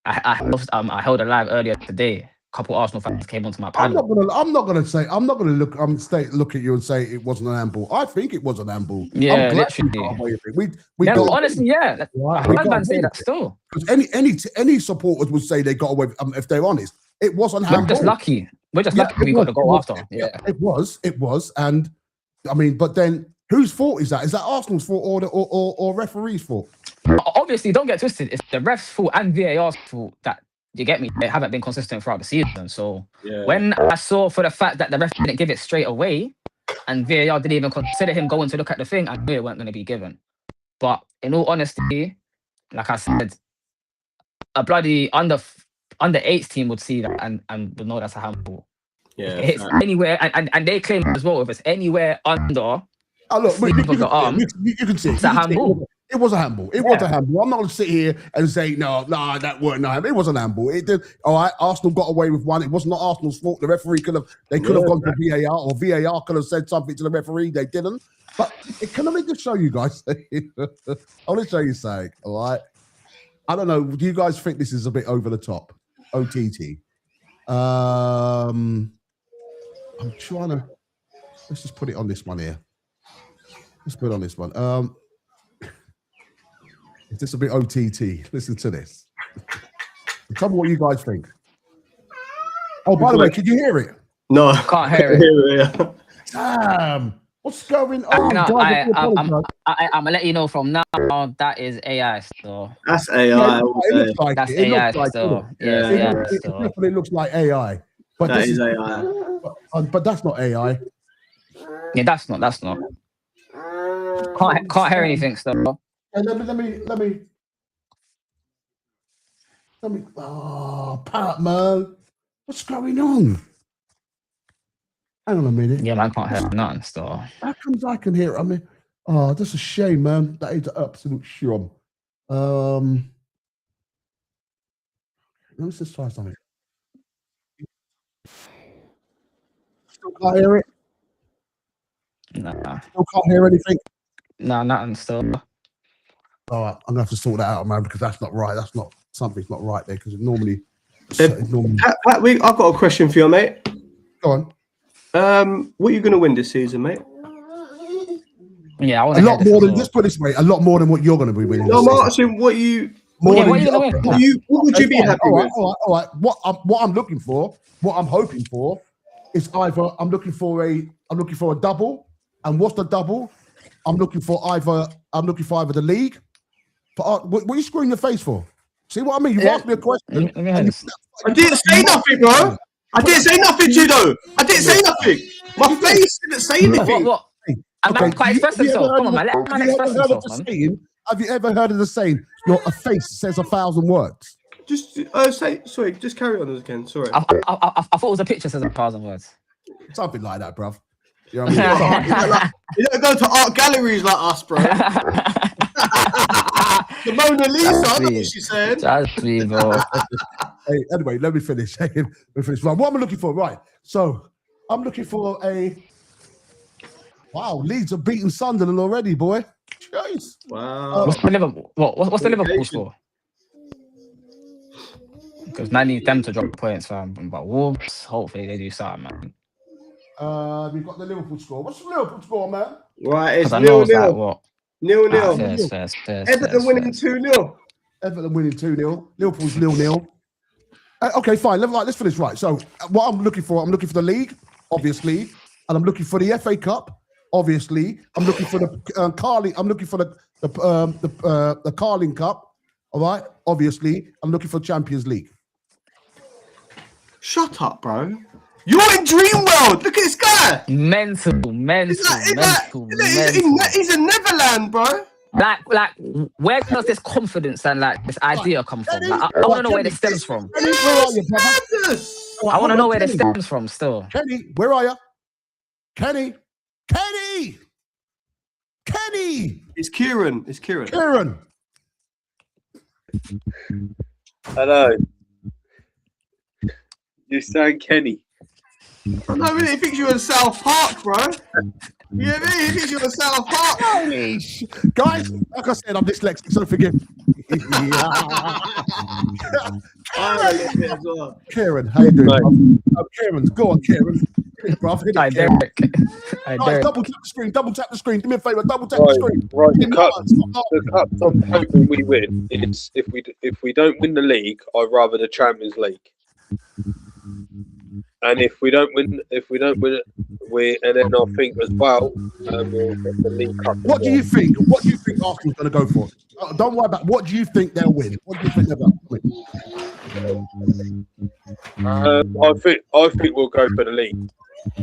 I held a live earlier today. A couple Arsenal fans came onto my panel. I'm not gonna look at you and say it wasn't an handball. I think it was an handball. Yeah, literally. Honestly, yeah. I heard man say that still. Because any supporters would say they got away if they're honest. It wasn't handball. We're just lucky. We got to go after. Yeah. It was. And I mean, but then whose fault is that? Is that Arsenal's fault or referee's fault? obviously, don't get twisted. It's the refs' fault and VAR's fault that, you get me, they haven't been consistent throughout the season. So when I saw for the fact that the ref didn't give it straight away and VAR didn't even consider him going to look at the thing, I knew it weren't going to be given. But in all honesty, like I said, a bloody under 8 team would see that and would know that's a handball. Yeah, If it hits anywhere, and they claim as well, if it's anywhere under look, sleeve of the arm, you can see it. it's a handball. It was a handball. It was a handball. I'm not going to sit here and say, no, that weren't no handball. It was an handball. It did. All right, Arsenal got away with one. It was not Arsenal's fault. The referee could have gone to VAR, or VAR could have said something to the referee. They didn't. But can I just show you guys? I want to show you something, all right? I don't know. Do you guys think this is a bit over the top? OTT. I'm trying to. Let's just put it on this one here. Let's put it on this one. Is this a bit OTT? Listen to this. Tell me what you guys think. Oh, by the way, can you hear it? No, Can't hear it. Damn. What's going on? I'm gonna let you know from now on that is AI still. That's AI. Yeah, it looks like That's it. It AI looks like still. it. Yeah, It still. definitely looks like AI. But That this is AI. But that's not AI. Yeah, that's not. Can't hear anything still. Hey, let me. Oh, Pat, man, what's going on? Hang on a minute. Yeah, man, can't hear nothing still. How comes I can hear it? I mean, oh, that's a shame, man. That is an absolute shame. Let's just try something. Still can't hear it. Nah, Still can't hear anything. nothing still. All right, I'm gonna have to sort that out, man, because that's not right. That's not something's not right there because it normally. Pat, I've got a question for you, mate. Go on. What are you going to win this season, mate? Yeah, I want A lot more than. Let's put it this way. A lot more than what you're going to be winning. No, I'm asking what you. More than what are you going to win? What would you be happy with? All right. What I'm looking for, what I'm hoping for, is either I'm looking for a double, and what's the double? I'm looking for either the league. What are you screwing your face for? See what I mean? You asked me a question. I didn't say nothing, bro. I didn't say nothing, Judo. I didn't say nothing. My face didn't say anything. What? I'm quite express himself. Come on, man. Let man express himself, man. Have you ever heard of the saying, a face says 1,000 words? Just just carry on again. Sorry. I thought it was a picture says 1,000 words. Something like that, bruv. You know what I mean? You don't go to art galleries like us, bro. The Mona Lisa, that's what she said. Just me, bro. Hey, anyway, let me finish. Right, what am I looking for? Right, so I'm looking for a. Wow, Leeds are beating Sunderland already, boy. Jeez. Wow. What's the Liverpool score? Because man need them to drop points, fam. But Wolves, hopefully they do something, man. We've got the Liverpool score. What's the Liverpool score, man? Right, it's 0-0. 0-0. Fair. Everton winning 2-0. Everton winning 2-0. Liverpool's 0-0. Okay, fine. Let's finish. Right. So what I'm looking for the league, obviously, and I'm looking for the FA Cup, obviously. I'm looking for the Carling. I'm looking for the Carling Cup. All right. Obviously, I'm looking for Champions League. Shut up, bro. You're in dream world. Look at this guy. Mental. He's in Neverland, bro. Like, where does this confidence and this idea come from? Like, I want to know where this stems from. Kenny, where are you, brother? I want to know where this stems from still. Kenny, where are you? Kenny! It's Kieran. Kieran! Hello. You sound Kenny. No, really, he thinks you're in South Park, bro. You know what I mean? He thinks you're in South Park. Guys, like I said, I'm dyslexic, so forgive me. Kieran, how you doing? Kieran, go on, Kieran. Hi, Derek. Guys, double tap the screen. Do me a favour, double tap the screen. Right, the cup I'm hoping we win. It's if we don't win the league, I'd rather the Champions League. And if we don't win and then I think as well, we'll get the League Cup. What do you think? What do you think Arsenal's going to go for? Don't worry about what do you think they'll win. What do you think they're going to win? I think we'll go for the league.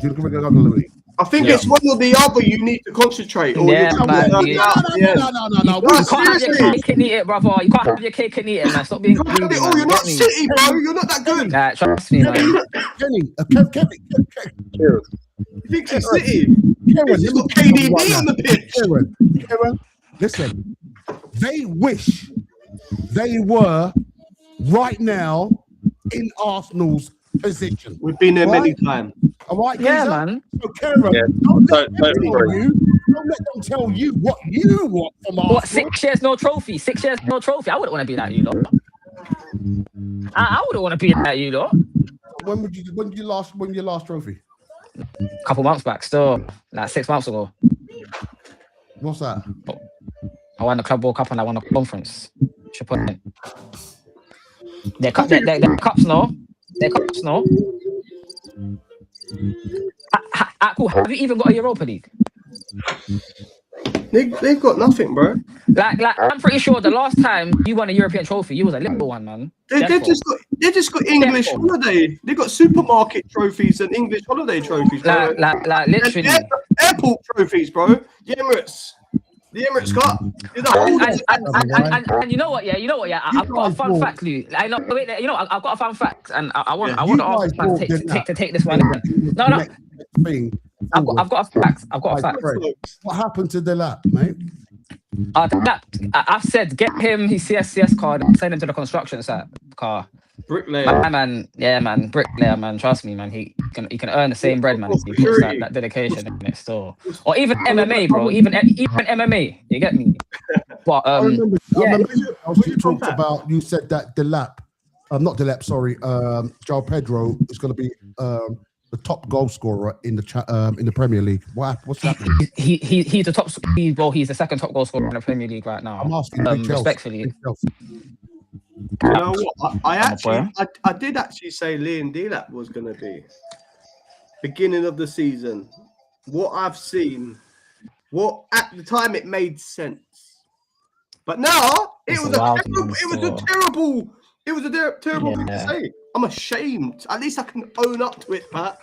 You're going to go for the league. I think it's one or the other. You need to concentrate. Or Yeah, you're man, no. you can't have your cake and eat it, brother. You can't have your cake and eat it, man. Stop being You can't greedy, have it all. man. You're not Get me? City, bro. You're not that good. Nah, trust me, man. Kenny, You think it's City? Karen, He's got KDB on the pitch. Karen, listen. They wish they were right now in Arsenal's position. We've been there many times. All right, Yeah, Giza? man. So, Karen, Yeah. don't let them Don't tell agree. you. Don't let them tell you what you want from Arsenal. What, 6 years, no trophy? 6 years, no trophy? I wouldn't want to be like you, lot. I wouldn't want to be like you, lot. When did you last win your last trophy? Couple months back, still. Like 6 months ago. What's that? I won the Club World Cup and I won the conference. Should put in. Their cups, no. Their cups, no. Cool. Have you even got a Europa League? They've got nothing, bro. Like, I'm pretty sure the last time you won a European trophy, you was a little one, man. They just got English holiday. They got supermarket trophies and English holiday trophies, bro. Like literally. And airport trophies, bro. The Emirates Cup. And you know what? Yeah. I've got a fun fact, Lou. I know. Wait, I've got a fun fact, and I want to ask man to take this one. No. I've got a fact. What happened to Delap, mate? I've said get him his CSCS card and send him to the construction site car. Bricklayer. Man, yeah, man, bricklayer, man. Trust me, man. He can earn the same bread, man. If he puts that dedication in it still, or even MMA, bro. Even MMA. You get me? But I remember you talked about. You said that Delap, not Delap, sorry. João Pedro is going to be the top goal scorer in the Premier League. What's happening? He's the top. He's the second top goal scorer in the Premier League right now. I'm asking respectfully. You know what? I did actually say Liam Delap was going to be beginning of the season. What I've seen, at the time it made sense, but now it was a terrible thing to say. I'm ashamed. At least I can own up to it, Pat.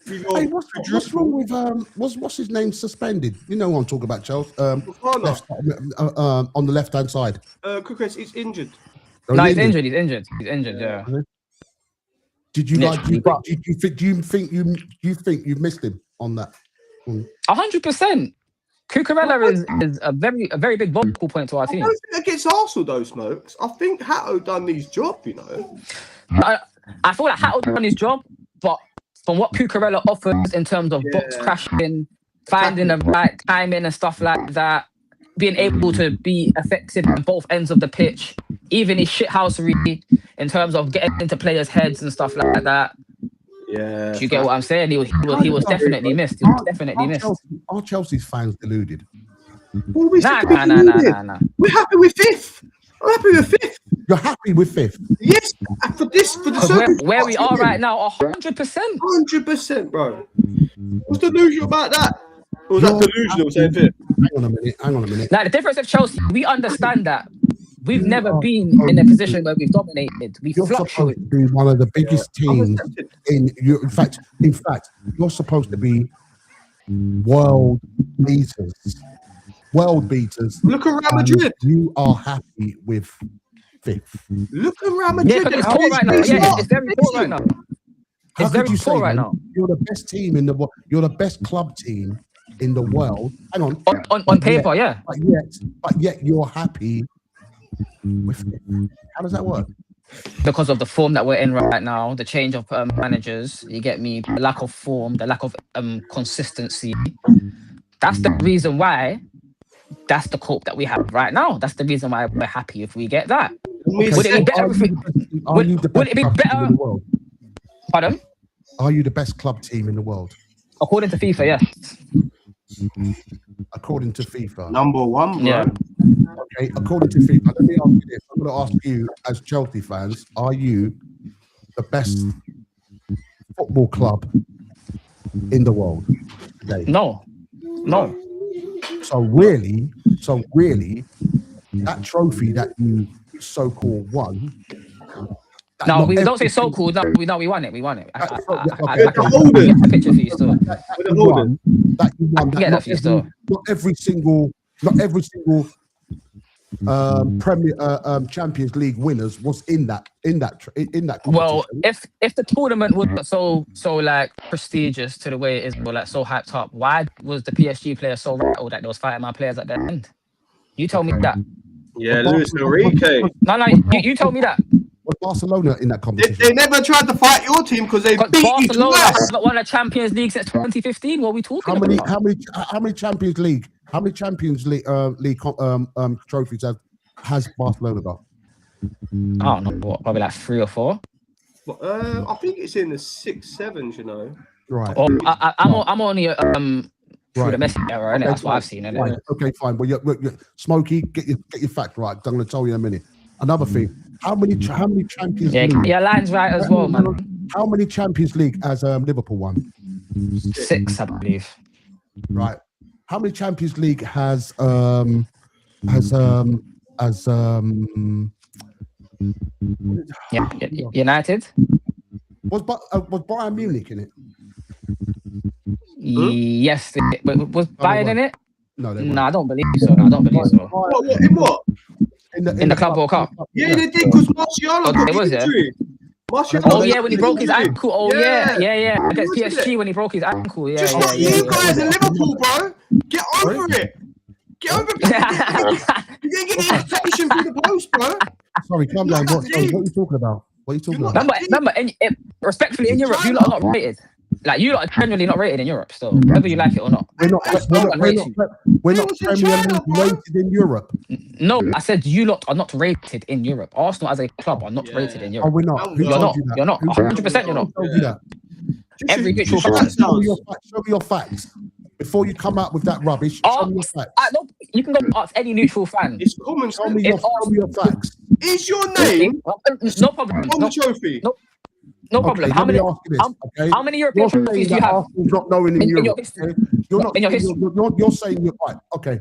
Hey, what's wrong with what's his name suspended? You know what I'm talking about, Chelsea. On the left hand side. Kukres is injured. No, he's injured. He's injured. Yeah. Did you do you think you've missed him on that? 100%. Cucurella is a very big vocal point to our team. I don't think against Arsenal though, Smokes. I think Hatto done his job, you know. I feel like Hatto done his job, but from what Cucurella offers in terms of box crashing, finding the right timing and stuff like that, being able to be effective on both ends of the pitch, even his shithousery in terms of getting into players' heads and stuff like that. Yeah. Do you get what I'm saying? He was definitely missed. He was definitely missed. Are Chelsea's fans deluded? Nah. We're happy with fifth. I'm happy with fifth. You're happy with fifth? Yes, for the where we are right now, 100%. 100%, bro. What's delusional about that? Or was that delusional? Saying fifth? Hang on a minute. Now the difference of Chelsea, we understand that we've never been in a position where we've dominated. We You're fluctuate. supposed to be one of the biggest teams in Europe. In fact, you're supposed to be world beaters. Look at Real Madrid. You are happy with fifth. Look at Real Madrid. Yeah, it's poor right now. Yeah, it's very poor right now. It's very poor right now. You're the best team in the world. You're the best club team in the world. Hang on. On paper, yeah. But yet you're happy with fifth. How does that work? Because of the form that we're in right now, the change of managers, you get me, the lack of form, the lack of consistency. That's the reason why. That's the cope that we have right now. That's the reason why we're happy if we get that. Would it be better? Would it be better? Pardon? Are you the best club team in the world? According to FIFA, yes. According to FIFA. Number one, bro. Yeah. Okay, according to FIFA. Let me ask you this. I'm going to ask you, as Chelsea fans, are you the best football club in the world today. No. So really, that trophy that you so-called won. No, we don't say so-called. No, we won it. We won it. I The can holders. get a picture for you still. With the holders. That you won. get that for you still. Not every single Champions League winners was in that competition. Well, if the tournament was so like prestigious to the way it is, or like so hyped up, why was the PSG player so rattled that they was fighting my players at the end? You tell me that. Yeah, Luis Enrique. No, you told me that. Was Barcelona in that competition? They never tried to fight your team because they beat you Barcelona twice. has not won a Champions League since 2015. What are we talking about? How many Champions League trophies has Barcelona got? I don't know, what, probably like 3 or 4. I think it's in the 6, 7s, you know. Right. Or I'm only through the Messi era, innit? That's what I've seen, innit? Fine. Okay, fine. Well, you're Smokey, get your facts right. I'm going to tell you in a minute. Another thing. How many Champions League? Yeah, your line's right as well, man. How many Champions League has Liverpool won? 6, I believe. Right. How many Champions League has United? Was Bayern Munich in it? Yes. Was Bayern in it? No, they No, I don't believe so. What? In the Club World Cup? Yeah, they did because Martial got it was, yeah. injury. Oh yeah, when he broke his ankle. Oh yeah. Yeah. Against PSG when he broke his ankle. Just like you guys in Liverpool, bro. Get over it. Get over it. You didn't get the invitation through the post, bro. Sorry, calm down. What are you talking about? Remember, respectfully, in Europe, you lot are not rated. Like, you lot are generally not rated in Europe still, whether you like it or not. We're not Premier League rated in Europe. No, I said you lot are not rated in Europe. Arsenal as a club are not rated in Europe. Oh, we're not. You're not. 100% you're not. Every neutral fan. Show me your facts. Before you come out with that rubbish, show me your facts. No, you can go ask any neutral fan. It's common. Show me your facts. Is your name no problem. on the trophy? No problem. How many European trophies do you have? Arsenal's not knowing in Europe. You're saying you're right. Okay.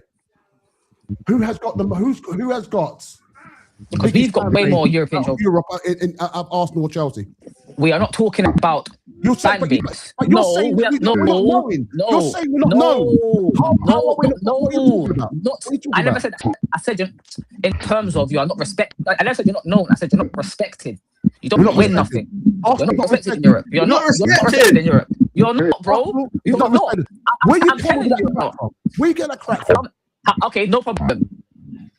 Who has got them? Who has got? Because we've got way more European trophies. Europe in Arsenal or Chelsea. We are not talking about You're saying fan base. you're saying we're not knowing. You're saying we're not knowing. I never said that. I said in terms of you are not respected. I never said you're not known. I said you're not respected. You don't win nothing. You're not respected in Europe. You're not respected in Europe. You're not, bro. You're not. Where you telling that from? Where you get that crap from? Okay, no problem.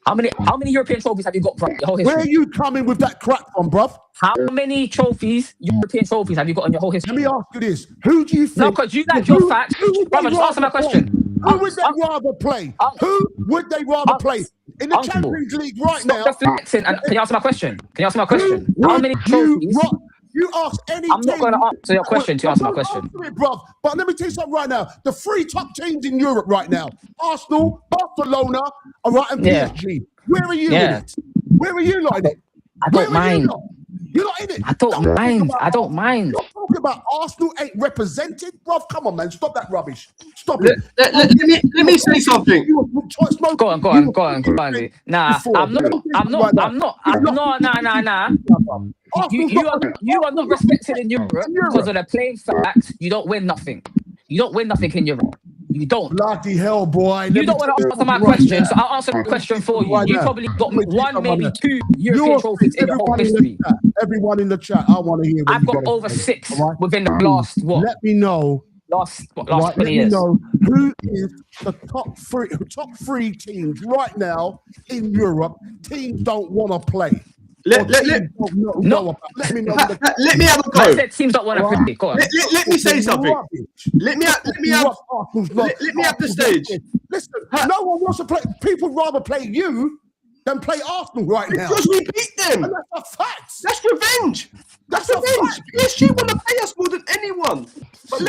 How many European trophies have you got from your whole history? Where are you coming with that crap from, bruv? How many European trophies have you got in your whole history? Let me ask you this. Who do you think... No, because you like your facts. Brother, just answer my question. Who would they rather play? Who would they rather play? In the Champions League right now... Deflecting. And can you answer my question? How many trophies... You ask any I'm not going to answer your question to answer my question. Bruv. But let me tell you something right now. The 3 top teams in Europe right now. Arsenal, Barcelona, all right, and PSG. Where are you in it? Where are you like it? I don't mind. You're not in it. I don't mind. You're talking about Arsenal ain't represented, bruv. Come on, man. Stop that rubbish. Stop it. Let me say something. Go on. Nah, I'm not. Nah. You are not respected in Europe because of the plain fact you don't win nothing. You don't win nothing in Europe. You don't. Bloody hell, boy. You don't want to answer my question, so I'll answer the question for you. You probably got 1, maybe 2 European trophies in your whole history. Everyone in the chat, I want to hear. I've got over 6 within the last what? Let me know. Last 20 let years. Me know who is the top three teams right now in Europe. Teams don't want to play. Let me know. Let me have a go. I said teams don't want to play. Go on. Let me say something. Let me have the stage. Listen, no one wants to play. People rather play you than play Arsenal right now. Because we beat them. And that's a fact. That's revenge. That's revenge. PSG want to pay us more than anyone.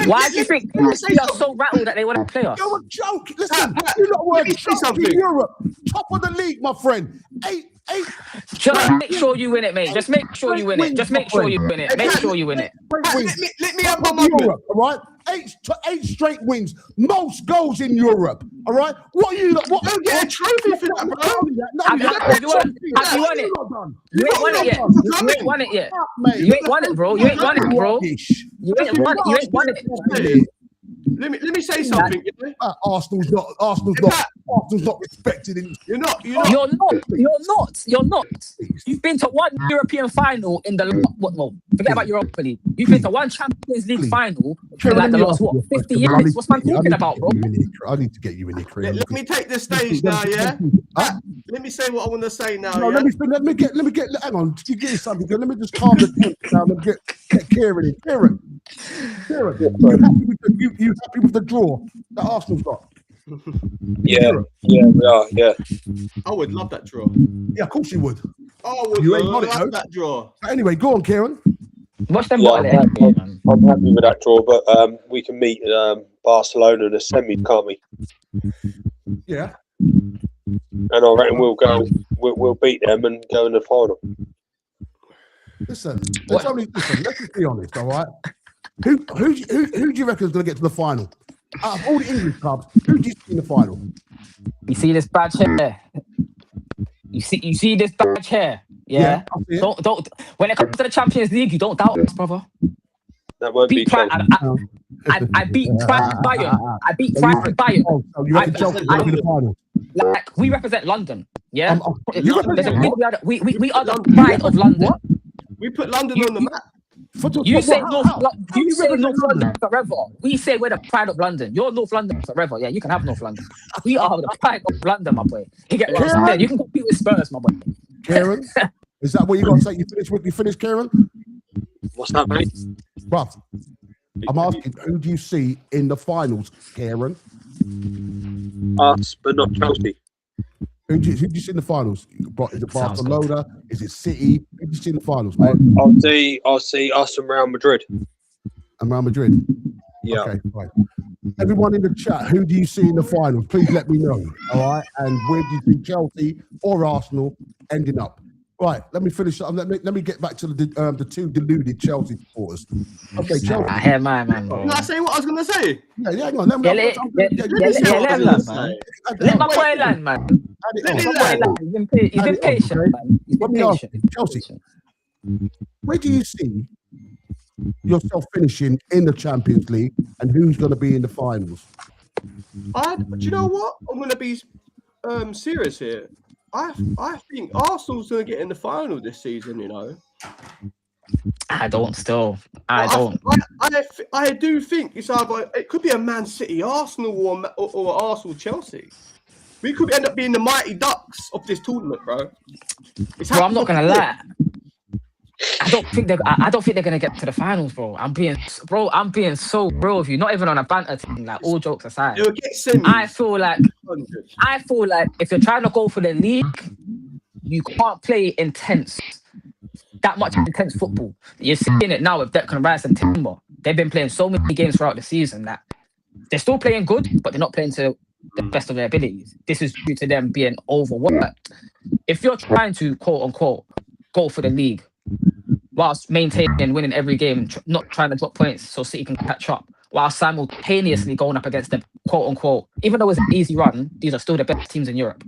Why do you think PSG are so rattled that they want to play us? You're a joke. Listen, you're not working in Europe. Top of the league, my friend. Just make sure you win it, mate. Just make sure you win it. Just make sure you win it. Make sure you win it. Let me have my moment. Europe, all right? Eight straight wins, most goals in Europe. All right, what are you? What? Don't get a trophy for that, bro. Have you won it? You ain't won it yet. You ain't won it yet. You ain't won it, bro. You ain't won it, bro. You ain't won it. You ain't won it. Let me say something. Arsenal's not respected. You're not. You've been to one European final in the forget about Europa League. You've been to one Champions League final in like the last 50 years. What's man talking about, bro? I need to get you in here, Chris. Let me take the stage now, yeah. Let me say what I want to say now. No, yeah? let me get. Hang on, you give me something. Let me just calm the tension down and get Kieran in. Kieran, you happy with the draw that Arsenal's got? Yeah, we are. Yeah. I would love that draw. Yeah, of course you would. I would You ain't got it, love though. that draw. Anyway, go on, Kieran. Watch them Yeah, bottle it anyway, man. I'm happy with that draw, but we can meet Barcelona in the semi, can't we? Yeah. And I reckon we'll beat them and go in the final. Listen, let's just be honest, all right? Who do you reckon is going to get to the final? Out of all the English clubs, who do you see in the final? You see this badge here? You see this badge here? Yeah. Don't. When it comes to the Champions League, you don't doubt us, brother. That won't be close. I beat Bayern. I beat Bayern. Oh, so you reckon Chelsea will be in the final? Like, we represent London. Yeah. We are the You pride of London. what? We put London on the map. You say North represent London forever. We say we're the pride of London. You're North London forever. Yeah, you can have North London. We are the pride of London, my boy. You get what I'm saying? You can compete with Spurs, my boy. Kieran, is that what you got to say? You finished, Kieran? What's that, mate? Bruv, I'm asking, who do you see in the finals, Kieran? Us, but not Chelsea. Who do you see in the finals? Is it Barcelona? Is it City? Who do you see in the finals, mate? I'll see us and Real Madrid. And Real Madrid? Yeah. Okay, fine. Everyone in the chat, who do you see in the finals? Please let me know, all right? And where do you see Chelsea or Arsenal ending up? Right, let me finish. Let me get back to the two deluded Chelsea supporters. Okay, Chelsea. I hear my man, bro. Can I say what I was going to say? Yeah, hang on. Let my boy land, man. He's been patient, man. He's been patient. Chelsea, where do you see yourself finishing in the Champions League, and who's going to be in the finals? Do you know what? I'm going to be serious here. I think Arsenal's going to get in the final this season, you know. I don't. I do think it's either it could be a Man City Arsenal or Arsenal Chelsea. We could end up being the mighty Ducks of this tournament, bro. Bro, I'm not gonna lie. I don't think they're gonna get to the finals, bro. I'm being so real with you. Not even on a banter thing. Like, all jokes aside, they'll get semi. I feel like if you're trying to go for the league, you can't play that much intense football. You're seeing it now with Declan Rice and Timber. They've been playing so many games throughout the season that they're still playing good, but they're not playing to the best of their abilities. This is due to them being overworked. If you're trying to, quote unquote, go for the league whilst maintaining and winning every game, not trying to drop points so City can catch up, while simultaneously going up against them, quote unquote, even though it's an easy run, these are still the best teams in Europe.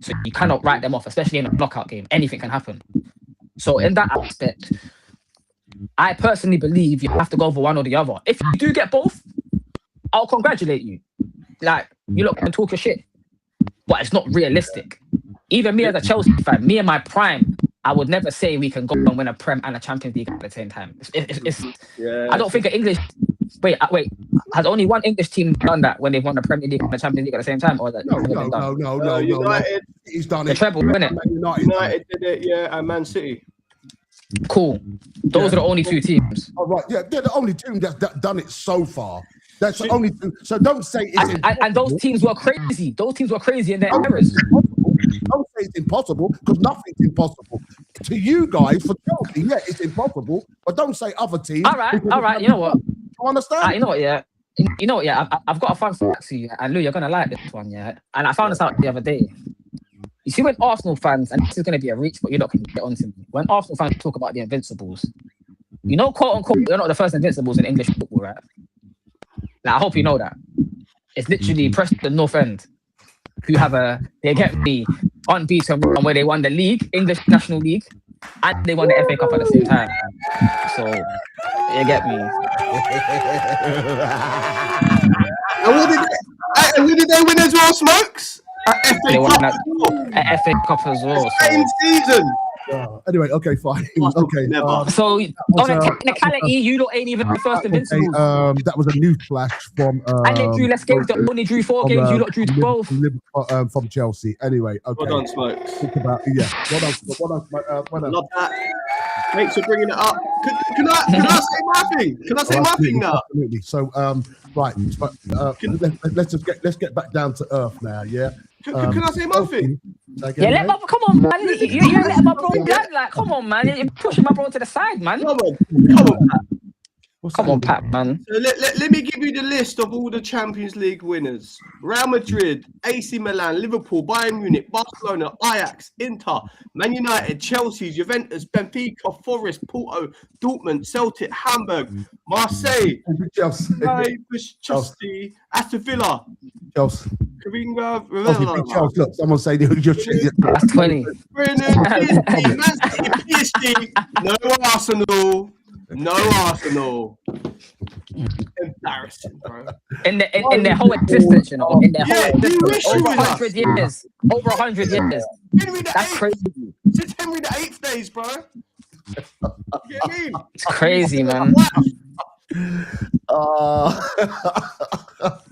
So you cannot write them off, especially in a knockout game. Anything can happen. So in that aspect, I personally believe you have to go for one or the other. If you do get both, I'll congratulate you. Like, you lot can talk your shit, but it's not realistic. Even me as a Chelsea fan, me in my prime, I would never say we can go and win a Prem and a Champions League at the same time. I don't think an English... Wait, has only one English team done that when they've won the Premier League and the Champions League at the same time? Or that No. United. He's done the it. treble, isn't it? United did it, yeah, and Man City. Cool. Those are the only two teams. Oh, right, yeah, they're the only team that's done it so far. That's the only two. So don't say it's and those teams were crazy. Those teams were crazy in their errors. Don't say it's impossible, because nothing's impossible. To you guys, for Chelsea, yeah, it's impossible. But don't say other teams. All right. You know what? You understand? You know what? Yeah. I've got a fun fact for you, and Lou, you're gonna like this one, yeah. And I found this out the other day. You see, when Arsenal fans, and this is going to be a reach, but you're not going to get onto me. When Arsenal fans talk about the Invincibles, you know, quote unquote, they're not the first Invincibles in English football, right? Like, I hope you know that. It's literally Preston North End who have they get me unbeaten run where they won the league, English National League, and they won the FA Cup at the same time. So, you get me. And what did they win as well, Smokes? They won that FA Cup as well. Same season. Anyway, okay, fine. Okay. So on a technicality, you lot ain't even the first Invincibles. That was a news flash from. And they drew less games. They only drew 4 games. You lot drew 12. From Chelsea. Anyway, okay. Well done, Smokes. Talk about Well done. Love that. Thanks for bringing it up. Can I say my thing? Can I say my thing now? Absolutely. So, right. Let's get back down to earth now. Yeah. Can I say my thing? Yeah, let my come on, man. You let my bro down. Like, come on, man. You're pushing my bro to the side, man. Come on, Pat. Come on, Pat, man. So let me give you the list of all the Champions League winners. Real Madrid, AC Milan, Liverpool, Bayern Munich, Barcelona, Ajax, Inter, Man United, Chelsea, Juventus, Benfica, Forest, Porto, Dortmund, Celtic, Hamburg, Marseille, Chelsea, Aston Villa, Chelsea. Look, someone say that's 20. PSG, no Arsenal. No Arsenal. Embarrassing, bro. In their whole existence, you know. In their whole existence. Over 100 100 years. Over 100 years. That's crazy. Since Henry VIII days, bro. You get what I mean? It's crazy, man.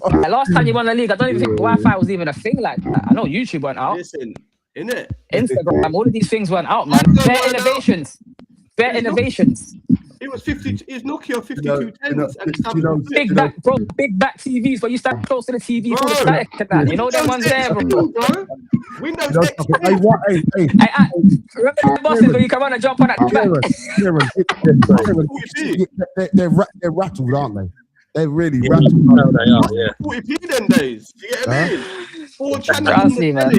The last time you won the league, I don't even think Wi-Fi was even a thing like that. I know YouTube went out. Listen, innit? Instagram, all of these things went out, man. Bare innovations. Bare innovations. It was Nokia 5210s and big back TVs where you stand close to the TV for the static and that. You know them ones there, bro. Windows XP. Remember the buses where you come on and jump on that back? They're rattled, aren't they? They're really rattled. No, they are, yeah. 40p them days. You get what I mean? 4 channels. Trust me, man.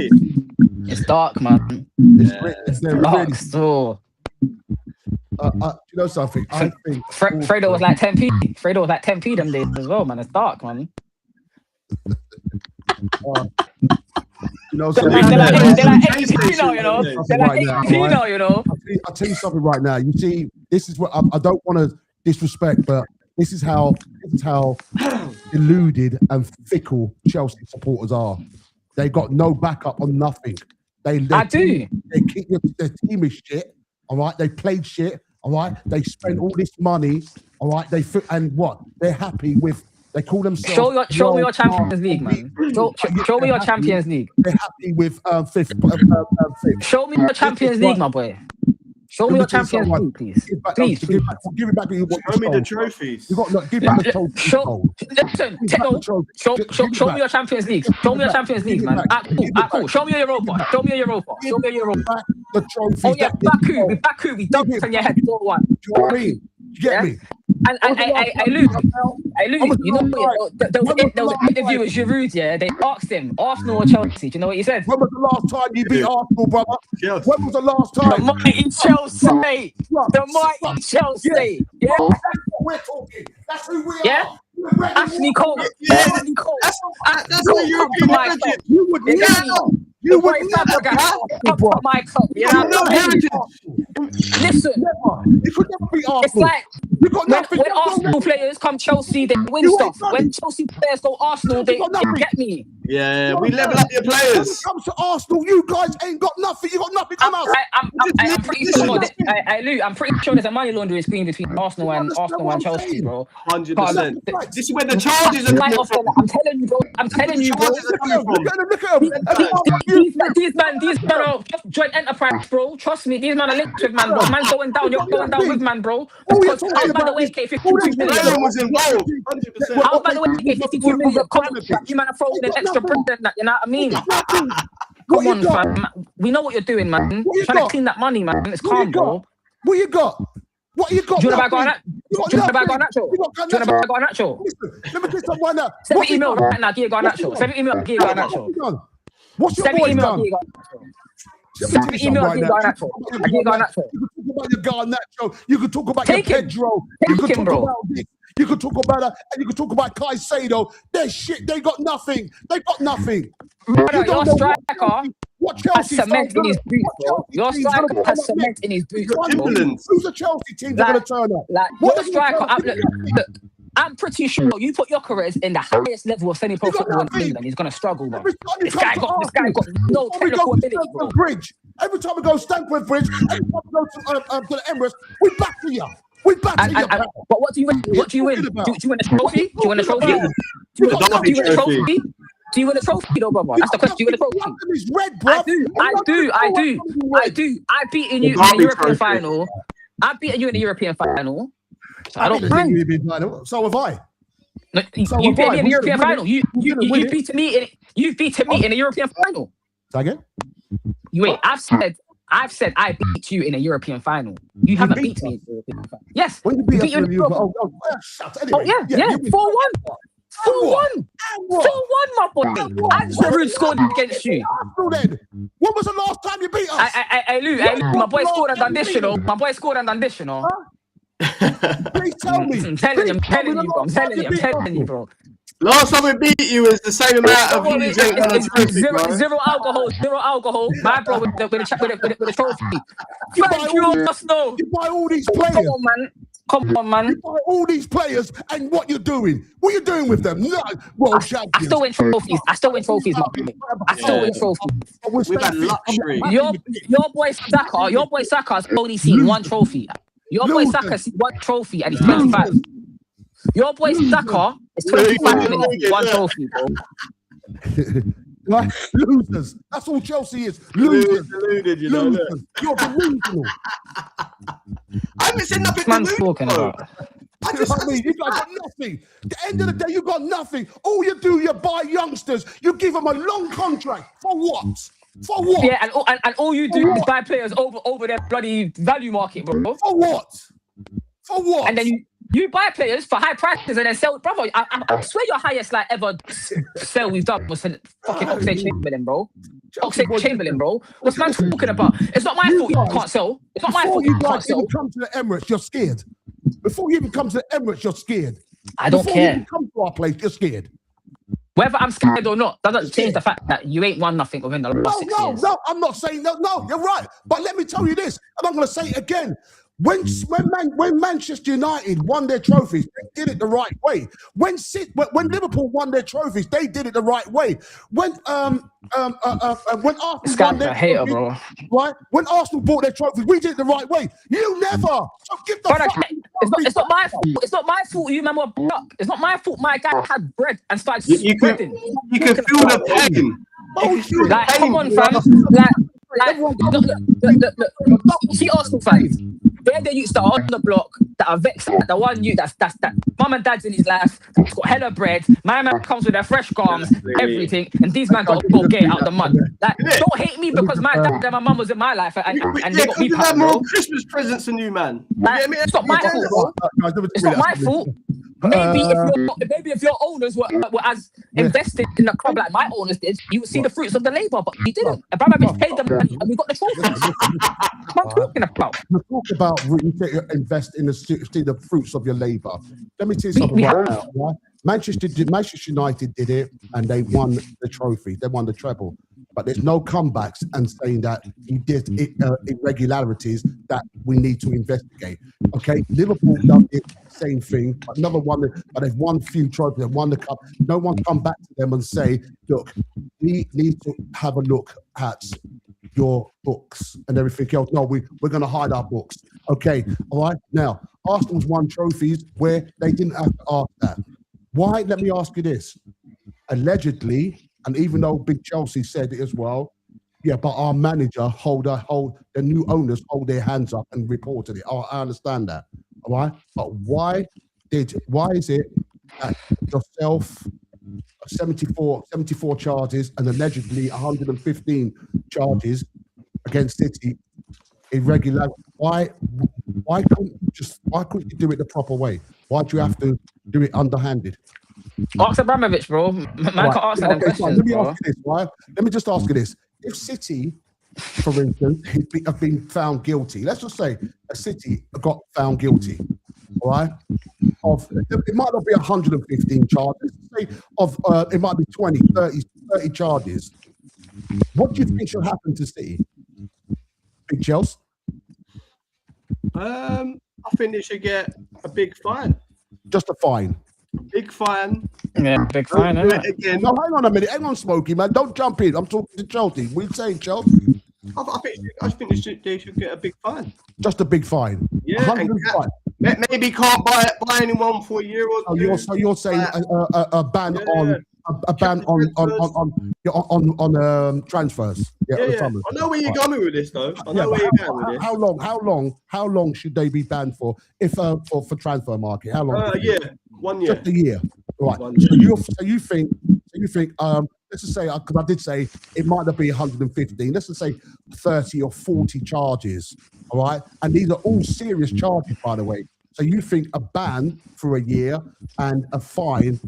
It's dark, man. It's dark, so. You know something? I think Fredo was like 10p. Fredo was like 10p them days as well, man. It's dark, man. You know, they're like 80p now, you know. They're like 80p now, you know. I'll tell you something right now. You see, this is what I don't want to disrespect, but this is how deluded and fickle Chelsea supporters are. They got no backup on nothing. Their team is shit. All right, they played shit. All right, they spent all this money. All right, they're happy with. They call themselves. Show me your Champions League, man. Show me your Champions League. They're happy with fifth. Show me your Champions League, my boy. Show me your Champions League, please. Please. Give it back. Show me the trophies. You got give back the trophies. Show me your Champions League. Show me your Champions League, man. Cool. Show me your Europa. Show me your Europa. The trophies. Oh yeah, Baku. We dunked on your head 4-1. Do you know what I mean? You get me? And Luke, you know, there was an interview with Giroud, yeah. They asked him, Arsenal or Chelsea. Do you know what he said? When was the last time you beat Arsenal, brother? Chelsea. When was the last time? The mighty Chelsea. The mighty Chelsea. Yeah. That's what we're talking. That's who we are. Ashley Cole. That's the European heritage. You would never get my club. You know no heritage. Listen, you could never beat Arsenal. it's like when Arsenal players come Chelsea, they win stuff. When Chelsea players go Arsenal, they get me. Yeah, we level up your players. When it comes to Arsenal, you guys ain't got nothing. You got nothing on us. I'm pretty sure. I'm pretty sure there's a money laundering scheme between Arsenal and Chelsea, bro. 100%. This is where the charges are coming from. I'm telling you, bro. Look at them. These men are joint enterprise, bro. Trust me, these men are linked with man, bro. Man's going down. You're going down with man, bro. How by the way, 52 million was involved. 100%. How by the way, 52 million. You man are throwing an extra bread in that. You know what I mean? Come on, fam. We know what you're doing, man. Trying to clean that money, man. It's calm, bro. What you got? What you got? Do you want to buy Garnacho? Let me tell you something right now. 70 mil right now, give Garnacho. 70 mil, give Garnacho. What's your Send me boy email. done? Send me email. I didn't go on that show. I didn't go on that show. You can talk about your Garnacho. You can talk about Take your him. Pedro. You can Take him, talk bro. about this. You can talk about that, and you can talk about Caicedo. They're shit. They got nothing. They got nothing. Brother, You don't your know striker what has Chelsea cement in his boots, bro. Your striker has next? cement in his boots, bro. Timberland. Who's the Chelsea team that are going to turn up? Like, What your are they striker, gonna turn up? look, I'm pretty sure you put Gyökeres in the highest level of semi-pro You got football in nothing. England. He's gonna struggle, bro. Every time you This come guy to got Arsenal, no every time we technical go to ability, bro. Stamford Bridge, every time we go to Stamford Bridge, every time we go to the Emirates, we back to you. We back to you. But what do you win? What do you win? Do you win a trophy? Do you win a trophy? Do you win a trophy? Do you win a trophy, though, brother? That's the question. Do you win a trophy? Is red, bro. I do. I beaten you in the European final. I've beaten you in the European final. So I don't mind. So have I. No, you beat me in the European final. You beat me in the European final. Say again? Wait, I've said I beat you in a European final. You haven't beat me in the European final. Yes. When you beat us you in in the the shut. Anyway, yeah. 4-1. 4-1, my boy. And Giroud scored against you. When was the last time you beat us? Lou, my boy scored and done this, you know. My boy scored and done this, you know. Please tell me. I'm telling you, bro. Last time we beat you was the same amount of views. Zero alcohol. My bro with the trophy. Thank you, Arsenal. You buy all these players. Come on, man. You buy all these players, and what you're doing? What you doing with them? No, world champions. I still win trophies. My boy. I still win trophies. We've had luxury. Your boy Saka's only seen one trophy. Your boy Saka's seen one trophy, and he's 25. Your boy Saka is 25 and he's one trophy, bro. Right? Losers. That's all Chelsea is. Losers. Deluded, you know. Losers. You're delusional. I haven't said nothing. Man's talking about. I mean, you guys got nothing. At the end of the day, you got nothing. All you do, you buy youngsters. You give them a long contract. For what? For what? Yeah, and all you do is buy players over their bloody value market, bro. For what? For what? And then you buy players for high prices and then sell, brother. I swear your highest like ever sell we've done was for fucking officiated, bro. Chamberlain, bro. What's man talking about? It's not my fault you can't sell. It's not my fault you can't sell. Before you come to the Emirates, you're scared. Before you even come to the Emirates, you're scared. I don't Before care. you even come to our place, you're scared. Whether I'm scared or not doesn't change the fact that you ain't won nothing within the last 6 years. No, I'm not saying no. No, you're right. But let me tell you this, and I'm going to say it again. When Manchester United won their trophies, they did it the right way. When Liverpool won their trophies, they did it the right way. When Arsenal This won guy's their a hater, trophies, bro. right? When Arsenal bought their trophies, we did it the right way. You never. So give the Brother, fuck. it's not my fault. It's not my fault. You remember block. It's not my fault. My guy had bread and started You can spreading. feel the pain. Like, come on, fam. Look, see Arsenal fans. They're the youths that are on the block, that are vexed at the one youth that mum and dad's in his life, that's got hella bread. My man comes with their fresh garms, everything, and these man got to go get it out the mud. Like, don't hate me because my dad and my mum was in my life and they got me have packed, more bro. Christmas presents than you, man. Like, it's not my fault, bro. It's not my fault. Maybe if your owners were as invested in the club like my owners did, you would see the fruits of the labour, but you didn't. Abramovich paid them money and we got the trophies. What am I talking about? You talk about invest in see the fruits of your labour. Let me tell you something right now. Right? Manchester United did it and they won the trophy. They won the treble. But there's no comebacks and saying that he did irregularities that we need to investigate. Okay, Liverpool done the same thing, but never won it. But they've won few trophies, they've won the cup. No one come back to them and say, "Look, we need to have a look at your books and everything else." No, we're going to hide our books. Okay, all right. Now, Arsenal's won trophies where they didn't have to ask that. Why? Let me ask you this. Allegedly. And even though Big Chelsea said it as well, yeah, but our manager the new owners hold their hands up and reported it. Oh, I understand that, all right? But why is it that yourself, 74 charges and allegedly 115 charges against City, irregular? Why couldn't you do it the proper way? Why do you have to do it underhanded? Ask Abramovich, bro. Man can answer them Okay, fine. questions, Let me bro. ask you this, right? Let me just ask you this. If City, for instance, have been found guilty, let's just say a City got found guilty, all right? It might not be 115 charges, say it might be 20, 30 charges. What do you think should happen to City? Big Chelsea? I think they should get a big fine. Just a fine. Big fine. Yeah, big fine, Don't do innit? it again. No, hang on a minute. Hang on, Smokey, man. Don't jump in. I'm talking to Chelsea. We're saying Chelsea. I think they should get a big fine. Just a big fine. Yeah, and 105. maybe can't buy anyone for a year or two. So you're saying a ban on transfers? Yeah. I know where you're going with this, though. I know where you're going with this. How long should they be banned for? If for transfer market, how long? Yeah, 1 year. Just a year, right? 1 year. So you think? Let's just say, because I did say it might not be 115. Let's just say 30 or 40 charges. All right, and these are all serious charges, by the way. So you think a ban for a year and a fine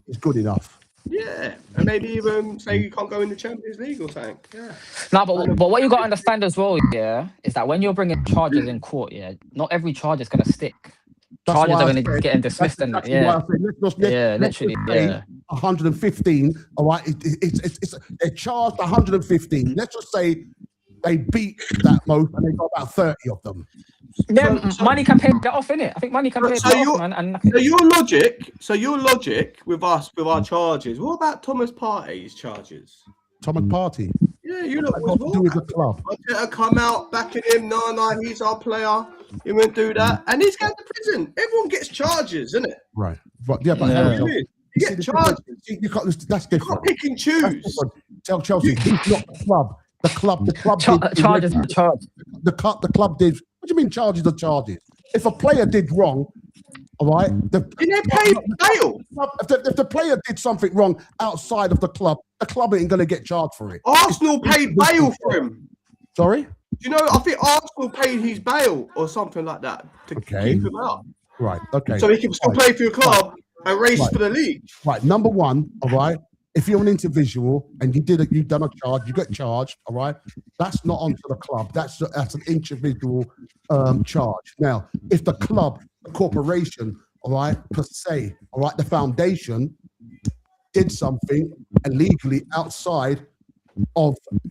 is good enough? Yeah, and maybe even say you can't go in the Champions League or something. Yeah. No, but what you got to understand as well, yeah, is that when you're bringing charges in court, yeah, not every charge is going to stick. Charges are going to get dismissed, and yeah, literally, yeah. 115. All right, it's they're charged 115. Let's just say they beat that most, and they got about 30 of them. Yeah, money can pay that off, innit? I think money can pay that off, man. And So your logic with us with our charges. What about Thomas Partey's charges? Thomas Partey. Yeah, you look What to do with the club? Arteta come out backing him. No, he's our player. He won't do that, and he's going to prison. Everyone gets charges, isn't it? Right. But yeah, but Yeah. You get charges. You can't, that's You different. can't pick and choose. Tell Chelsea, he's not the club. The club did, charges are charged. the club did. What do you mean charges are charges? If a player did wrong, all right, Didn't they pay bail? if the player did something wrong outside of the club ain't going to get charged for it. Arsenal paid bail for him. Sorry? You know, I think Arsenal paid his bail or something like that to keep him out. Right. Okay. So he can still play for your club and race for the league. Right. Number one, all right. If you're an individual and you've done a charge, you get charged, all right. That's not onto the club. That's an individual charge. Now, if the club, the corporation, all right, per se, all right, the foundation did something illegally outside of the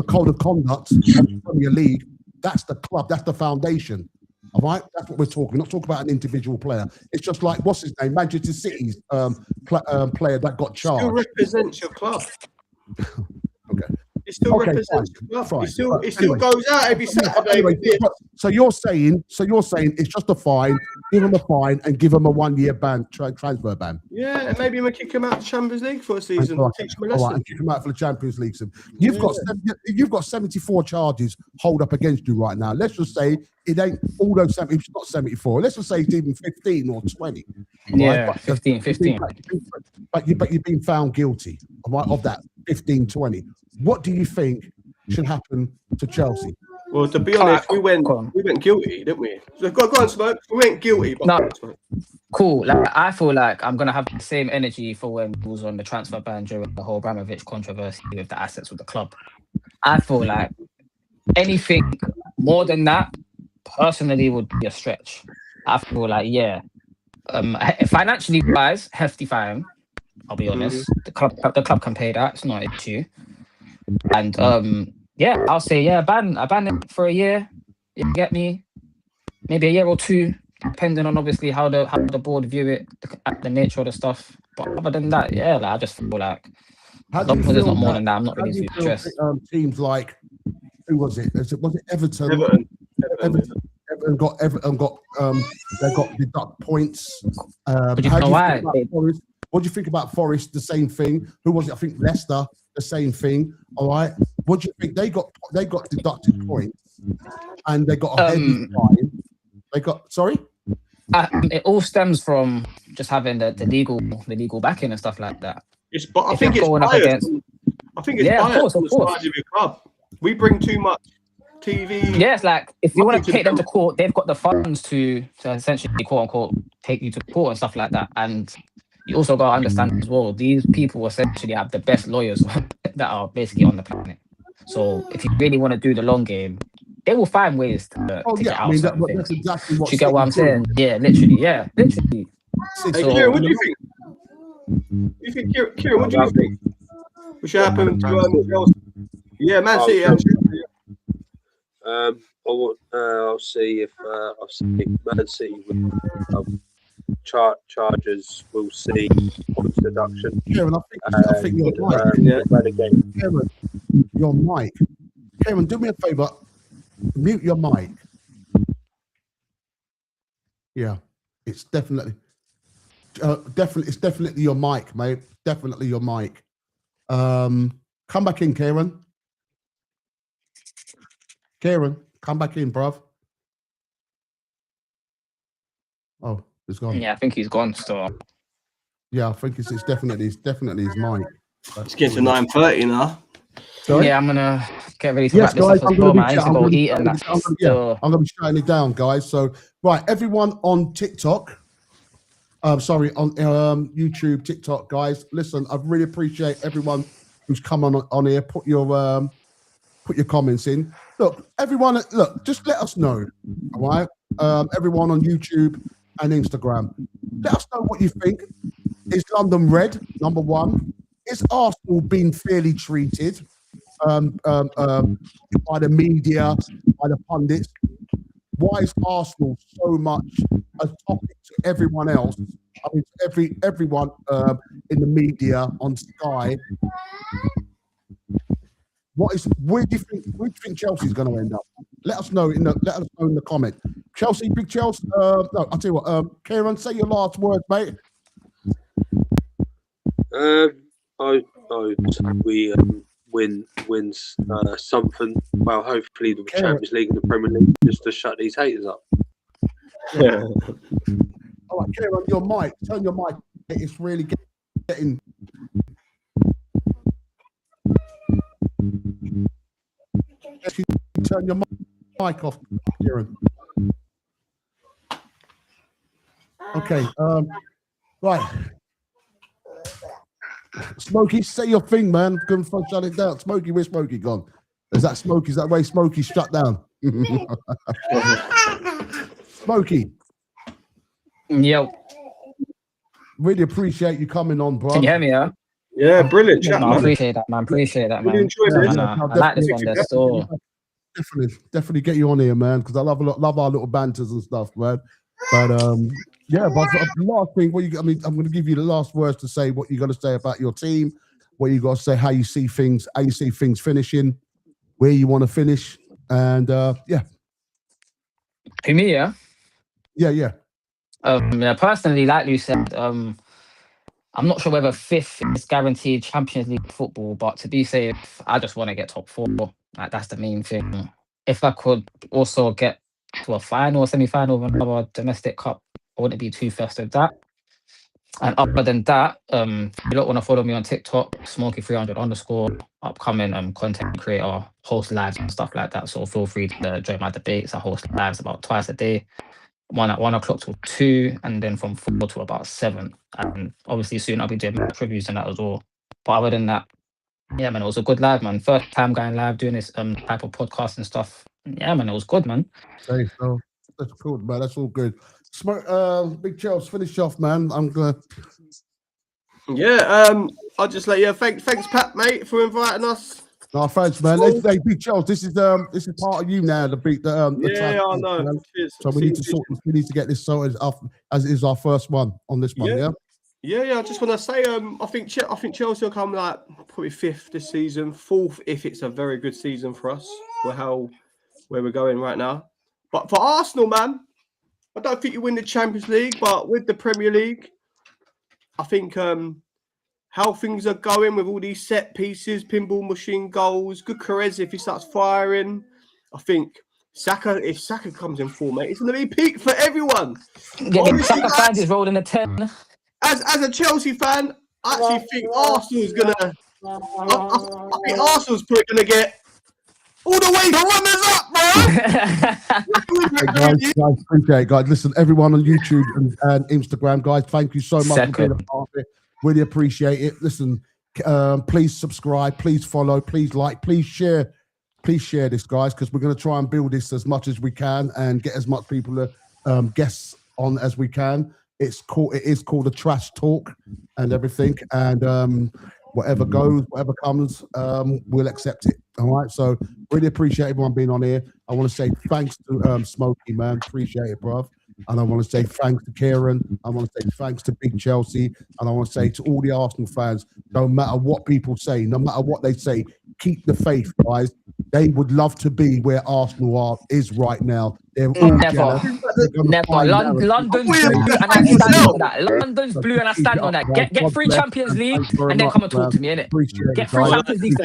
code of conduct of the Premier League, that's the club, that's the foundation. All right, that's what we're talking. We're not talking about an individual player. It's just like, what's his name? Manchester City's player that got charged. Still represents your club. Okay. It still represents your club. It still goes out every Saturday. Anyway, so you're saying it's just a fine. Give him a fine and give him a 1 year ban, transfer ban. Yeah, and maybe we kick him out of the Champions League for a season. Teach him a All lesson. right, and kick him out for the Champions League. You've got 74 charges hold up against you right now. Let's just say it ain't all those 70. It's not 74. Let's just say it's even 15 or 20. Yeah, right? 15. But you've been found guilty, all right, of that 15, 20. What do you think should happen to Chelsea? Well, to be honest, we went guilty, didn't we? So go on, Smoke. We went guilty. But No. Cool. Like, I feel like I'm gonna have the same energy for when it was on the transfer ban during the whole Abramovich controversy with the assets with the club. I feel like anything more than that, personally, would be a stretch. I feel like, financially wise, hefty fine. I'll be honest. The club can pay that. It's not an issue. And I'll say ban it for a year. You get me? Maybe a year or two, depending on obviously how the board view it, the nature of the stuff. But other than that, I just feel like as long as there's not more than that, I'm not really too stressed. Teams like, who was it? Was it Everton? Everton got they got deduct points. But you know why? What do you think about Forest? The same thing. Who was it? I think Leicester. The same thing. All right. What do you think? They got deducted points, and they got a heavy fine. They got it all stems from just having the legal backing and stuff like that. I think it's biased. Of course. With club. We bring too much TV. Yeah, it's like if you want Nothing to to take them do. to court, they've got the funds to essentially quote unquote take you to court and stuff like that. And you also got to understand as well, these people essentially have the best lawyers that are basically on the planet. So if you really want to do the long game, they will find ways to Oh get yeah, I out mean certain that's things. exactly Do what you get what I'm City's doing. saying? Yeah, literally. Yeah, literally. Hey, So- Kieran, what do you think? Kieran, what do you think? What should happen to Chelsea? Yeah, Man City. And I'll see if Man City Chargers will see points deduction. Kieran, I think you're right. Yeah. Relegated. Kieran, your mic. Kieran, do me a favor. Mute your mic. Yeah, it's definitely your mic, mate. Definitely your mic. Come back in, Kieran. Kieran, come back in, bruv. Oh, it's gone. Yeah, I think he's gone. So Yeah, I think it's definitely his mic. it's getting to 9:30 now. Sorry? yeah, I'm gonna get ready to Yes, wrap this guys, up as well, man. I need to go eat and I'm that's gonna be shutting it down, guys. So, right, everyone on TikTok, on YouTube, TikTok, guys. Listen, I really appreciate everyone who's come on here. Put your comments in. Look, everyone, just let us know, all right? Everyone on YouTube and Instagram, let us know what you think. Is London red? Number one. Is Arsenal being fairly treated by the media, by the pundits? Why is Arsenal so much a topic to everyone else? I mean, everyone in the media on Sky. Where do you think Chelsea's going to end up? Let us know in the comment. Chelsea, big Chelsea. No, I'll tell you what. Kieran, say your last word, mate. I we wins something. Well, hopefully the Champions League and the Premier League, just to shut these haters up. Yeah. All right, Kieran, your mic. Turn your mic. It's really getting. Turn your mic off, Kieran. Okay. Right. Smokey, say your thing, man. Go and shut it down. Smokey, where's Smokey gone? Is that way Smokey shut down? Smokey. Yo. Really appreciate you coming on, bro. Can you hear me, yeah? Yeah, brilliant chat, No, I man. appreciate that, man. Appreciate that, man. Really enjoyed it. I like this one. There's so Definitely get you on here, man, because I love our little banters and stuff, man. But yeah, but last thing, I'm going to give you the last words to say what you got to say about your team, what you got to say, how you see things finishing, where you want to finish, and yeah. to me, yeah. Yeah. Yeah, personally, like you said, I'm not sure whether fifth is guaranteed Champions League football, but to be safe, I just want to get top four. Like, that's the main thing. If I could also get to a final or semi-final of another domestic cup, I wouldn't be too fussed with that. And other than that, if you don't want to follow me on TikTok, Smokey300_, upcoming content creator, host lives and stuff like that. So feel free to join my debates. I host lives about twice a day. One at 1 o'clock till 2, and then from 4 to about 7. And obviously soon I'll be doing match reviews and that as well. But other than that, yeah, man, it was a good live, man. First time going live doing this type of podcast and stuff. Yeah, man, it was good, man. Okay, so that's cool, man. That's all good. Big Charles, finish off, man. I'm gonna. Yeah, I'll just let you. Thanks, Pat, mate, for inviting us. No, thanks, man. Hey, Big Charles, this is part of you now. The Yeah, I know. Man. Cheers. So we need to get this sorted off as it is our first one on this one. Yeah. Yeah. I just want to say, I think Chelsea will come like probably 5th this season, 4th if it's a very good season for us. Where we're going right now. But for Arsenal, man, I don't think you win the Champions League, but with the Premier League, I think how things are going with all these set pieces, pinball machine goals, good Perez if he starts firing. I think if Saka comes in form, mate, it's going to be peak for everyone. Saka fans is rolling a 10. As a Chelsea fan, I actually think Arsenal's going to. I think Arsenal's probably going to get All the way to runners up, bro. Hey, guys, appreciate it, guys. Listen, everyone on YouTube and Instagram, guys, thank you so much for being a part of it. Really appreciate it. Listen, please subscribe, please follow, please like, please share this, guys, because we're going to try and build this as much as we can and get as much people guests on as we can. It is called a trash talk and everything, and whatever goes, whatever comes, we'll accept it. All right. So really appreciate everyone being on here. I want to say thanks to Smokey, man. Appreciate it, bruv. And I want to say thanks to Kieran. I want to say thanks to Big Chelsea. And I want to say to all the Arsenal fans, no matter what people say, no matter what they say, keep the faith, guys. They would love to be where Arsenal is right now. They're all Never. London's blue, and I stand on that. London's blue, and I stand on that. Get 3 Champions League, and then come and talk to me, innit? Get 3 Champions League.